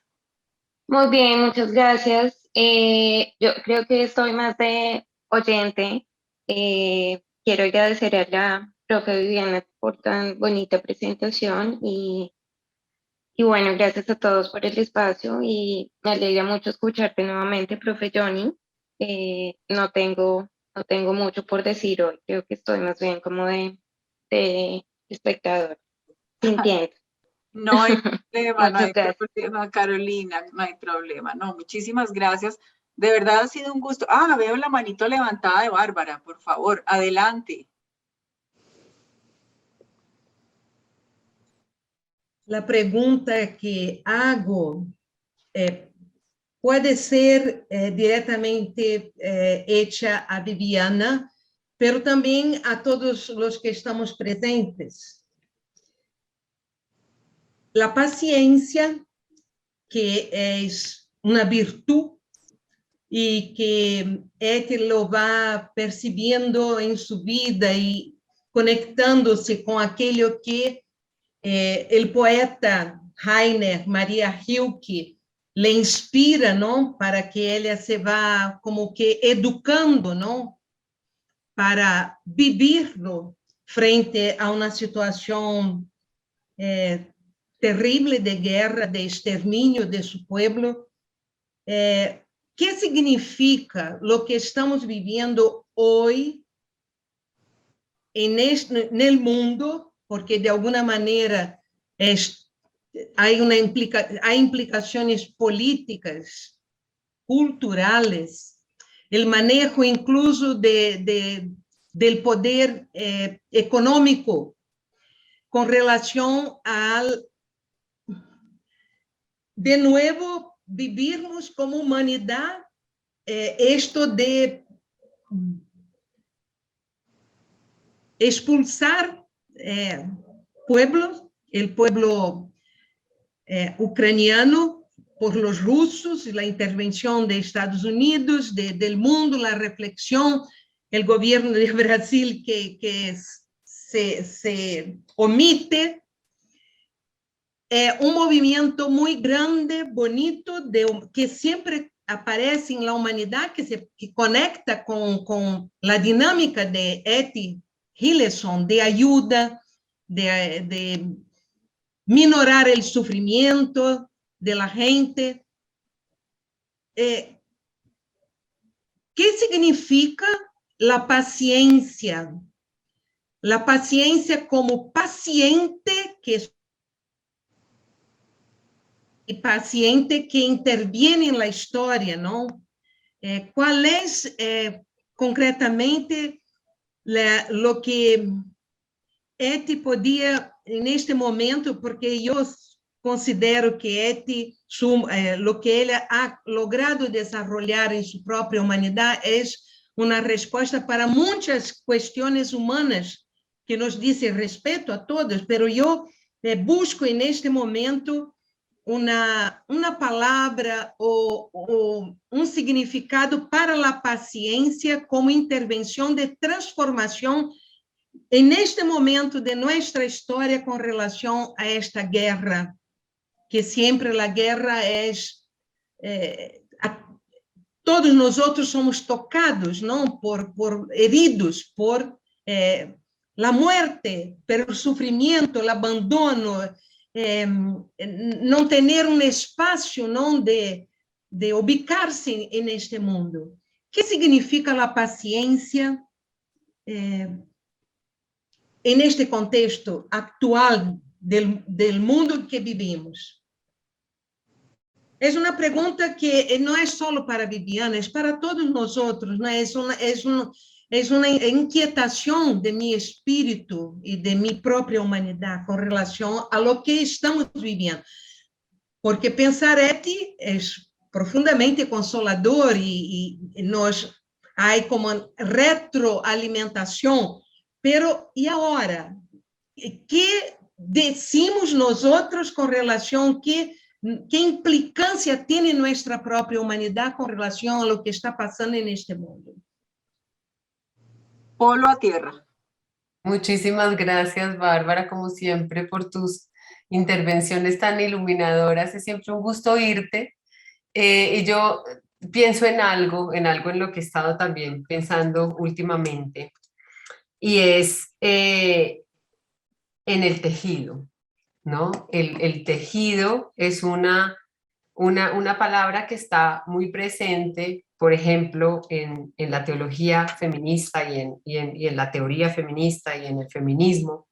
Muy bien, muchas gracias. Yo creo que estoy más de oyente. Quiero agradecer a la profe Viviana por tan bonita presentación y bueno, gracias a todos por el espacio y me alegra mucho escucharte nuevamente, profe Johnny. No tengo mucho por decir hoy, creo que estoy más bien como de espectador, sintiendo. No hay problema, no Muchas hay gracias. problema, Carolina, no hay problema. No, muchísimas gracias. De verdad ha sido un gusto. Veo la manito levantada de Bárbara, por favor, adelante. La pregunta que hago puede ser directamente hecha a Viviana, pero también a todos los que estamos presentes. La paciencia, que es una virtud y que Ethel lo va percibiendo en su vida y conectándose con aquello que el poeta Rainer Maria Rilke le inspira, ¿no? Para que ella se va como que educando, ¿no? Para vivirlo frente a una situación terrible de guerra, de exterminio de su pueblo. ¿Qué significa lo que estamos viviendo hoy en el mundo? Porque de alguna manera hay implicaciones políticas, culturales, el manejo incluso del poder económico con relación de nuevo vivirmos como humanidad esto de expulsar pueblos, el pueblo ucraniano por los rusos, la intervención de Estados Unidos, del mundo, la reflexión, el gobierno de Brasil que se omite. Un movimiento muy grande, bonito, que siempre aparece en la humanidad, que conecta con la dinámica de Etty Hillesum, de ayuda, de minorar el sufrimiento de la gente. ¿Qué significa la paciencia? La paciencia como paciente paciente que interviene en la historia, ¿no? ¿Cuál es concretamente lo que Etty podía en este momento, porque yo considero que Etty, lo que ella ha logrado desarrollar en su propia humanidad es una respuesta para muchas cuestiones humanas que nos dicen respeto a todos, pero yo busco en este momento una palabra o un significado para la paciencia como intervención de transformación en este momento de nuestra historia con relación a esta guerra, que siempre la guerra es... todos nosotros somos tocados, ¿no? por heridos, por la muerte, por el sufrimiento, el abandono, no tener un espacio, ¿no? de ubicarse en este mundo. ¿Qué significa la paciencia en este contexto actual del mundo que vivimos? Es una pregunta que no es solo para Viviana, es para todos nosotros, ¿no? Es una inquietación de mi espíritu y de mi propia humanidad con relación a lo que estamos viviendo. Porque pensar Etty es profundamente consolador y nos hay como retroalimentación. Pero, ¿y ahora? ¿Qué decimos nosotros con relación a qué implicancia tiene nuestra propia humanidad con relación a lo que está pasando en este mundo? Polo a tierra. Muchísimas gracias, Bárbara, como siempre, por tus intervenciones tan iluminadoras. Es siempre un gusto oírte. Y yo pienso en algo en lo que he estado también pensando últimamente, y es en el tejido, ¿no? El tejido es una palabra que está muy presente, por ejemplo, en la teología feminista y en la teoría feminista y en el feminismo.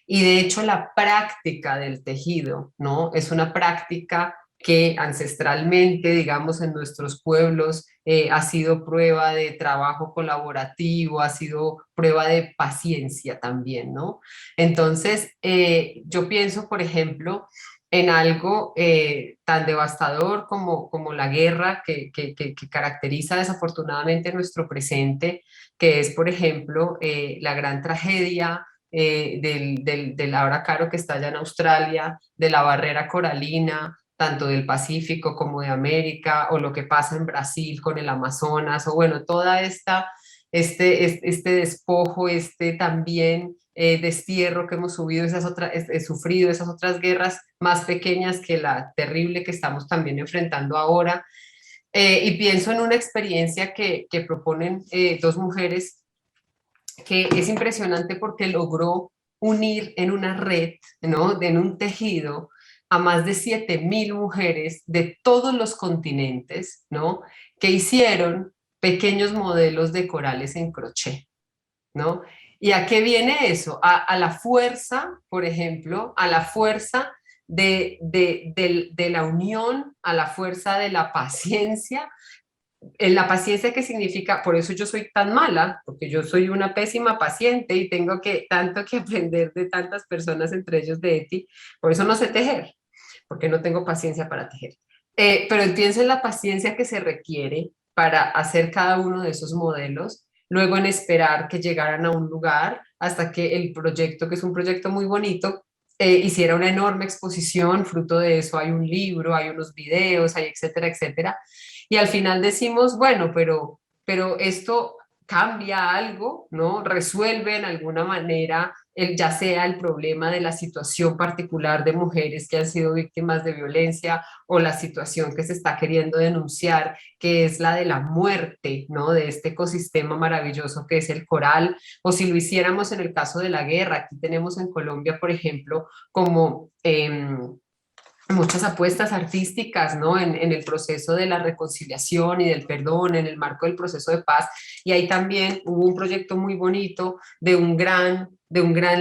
Y de hecho la práctica del tejido, ¿no? Es una práctica que ancestralmente, digamos, en nuestros pueblos ha sido prueba de trabajo colaborativo, ha sido prueba de paciencia también, ¿no? Entonces, yo pienso, por ejemplo, en algo tan devastador como la guerra que caracteriza desafortunadamente nuestro presente, que es, por ejemplo, la gran tragedia del abracaro que está allá en Australia, de la barrera coralina, tanto del Pacífico como de América, o lo que pasa en Brasil con el Amazonas, o bueno, toda este despojo, también destierro que hemos sufrido, esas otras guerras más pequeñas que la terrible que estamos también enfrentando ahora. Y pienso en una experiencia que proponen dos mujeres, que es impresionante porque logró unir en una red, ¿no? En un tejido, a más de 7.000 mujeres de todos los continentes, ¿no? Que hicieron pequeños modelos de corales en crochet, ¿no? ¿Y a qué viene eso? A la fuerza, por ejemplo, a la fuerza de la unión, a la fuerza de la paciencia. En la paciencia, ¿qué significa? Por eso yo soy tan mala, porque yo soy una pésima paciente y tengo tanto que aprender de tantas personas, entre ellos de Etty. Por eso no sé tejer, porque no tengo paciencia para tejer. Pero pienso en la paciencia que se requiere para hacer cada uno de esos modelos, luego en esperar que llegaran a un lugar hasta que el proyecto, que es un proyecto muy bonito, hiciera una enorme exposición. Fruto de eso hay un libro, hay unos videos, hay etcétera, etcétera. Y al final decimos, bueno, pero esto cambia algo, ¿no? Resuelve en alguna manera ya sea el problema de la situación particular de mujeres que han sido víctimas de violencia, o la situación que se está queriendo denunciar, que es la de la muerte, ¿no? De este ecosistema maravilloso que es el coral, o si lo hiciéramos en el caso de la guerra. Aquí tenemos en Colombia, por ejemplo, como muchas apuestas artísticas, ¿no? En el proceso de la reconciliación y del perdón, en el marco del proceso de paz. Y ahí también hubo un proyecto muy bonito de un gran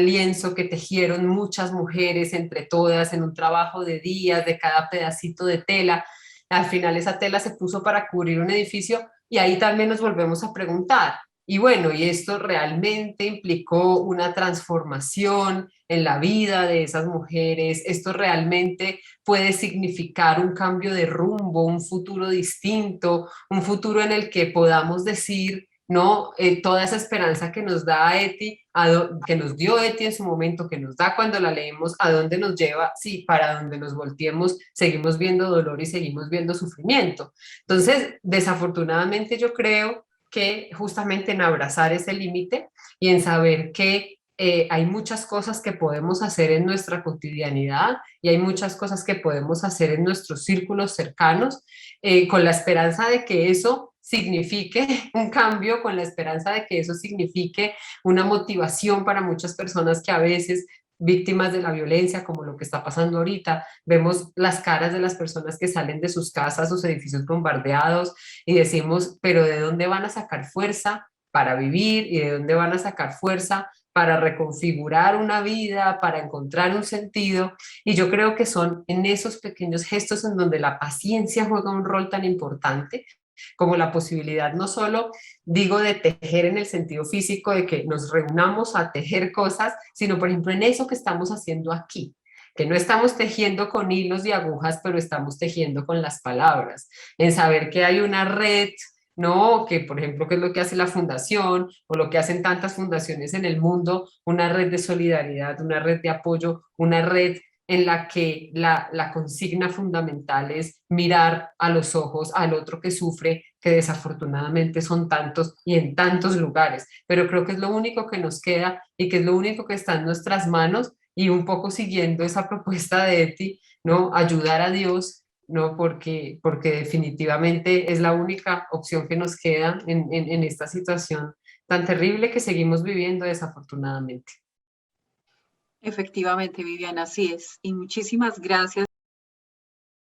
lienzo que tejieron muchas mujeres entre todas en un trabajo de días, de cada pedacito de tela. Al final esa tela se puso para cubrir un edificio, y ahí también nos volvemos a preguntar, y bueno, ¿y esto realmente implicó una transformación en la vida de esas mujeres? ¿Esto realmente puede significar un cambio de rumbo, un futuro distinto, un futuro en el que podamos decir, no, toda esa esperanza que nos da Eti, que nos dio Eti en su momento, que nos da cuando la leemos, ¿a dónde nos lleva? Sí, para donde nos volteemos, seguimos viendo dolor y seguimos viendo sufrimiento. Entonces, desafortunadamente yo creo que justamente en abrazar ese límite y en saber que hay muchas cosas que podemos hacer en nuestra cotidianidad, y hay muchas cosas que podemos hacer en nuestros círculos cercanos, con la esperanza de que eso signifique un cambio, con la esperanza de que eso signifique una motivación para muchas personas que a veces, víctimas de la violencia, como lo que está pasando ahorita, vemos las caras de las personas que salen de sus casas, sus edificios bombardeados, y decimos, pero ¿de dónde van a sacar fuerza para vivir? ¿Y de dónde van a sacar fuerza para reconfigurar una vida, para encontrar un sentido? Y yo creo que son en esos pequeños gestos en donde la paciencia juega un rol tan importante, como la posibilidad no solo, digo, de tejer en el sentido físico, de que nos reunamos a tejer cosas, sino por ejemplo en eso que estamos haciendo aquí, que no estamos tejiendo con hilos y agujas, pero estamos tejiendo con las palabras, en saber que hay una red, ¿no? Que por ejemplo, que es lo que hace la fundación, o lo que hacen tantas fundaciones en el mundo, una red de solidaridad, una red de apoyo, una red en la que la consigna fundamental es mirar a los ojos al otro que sufre, que desafortunadamente son tantos y en tantos lugares, pero creo que es lo único que nos queda y que es lo único que está en nuestras manos, y un poco siguiendo esa propuesta de Eti, ¿no? Ayudar a Dios, ¿no? Porque definitivamente es la única opción que nos queda en esta situación tan terrible que seguimos viviendo desafortunadamente. Efectivamente, Viviana, así es. Y muchísimas gracias.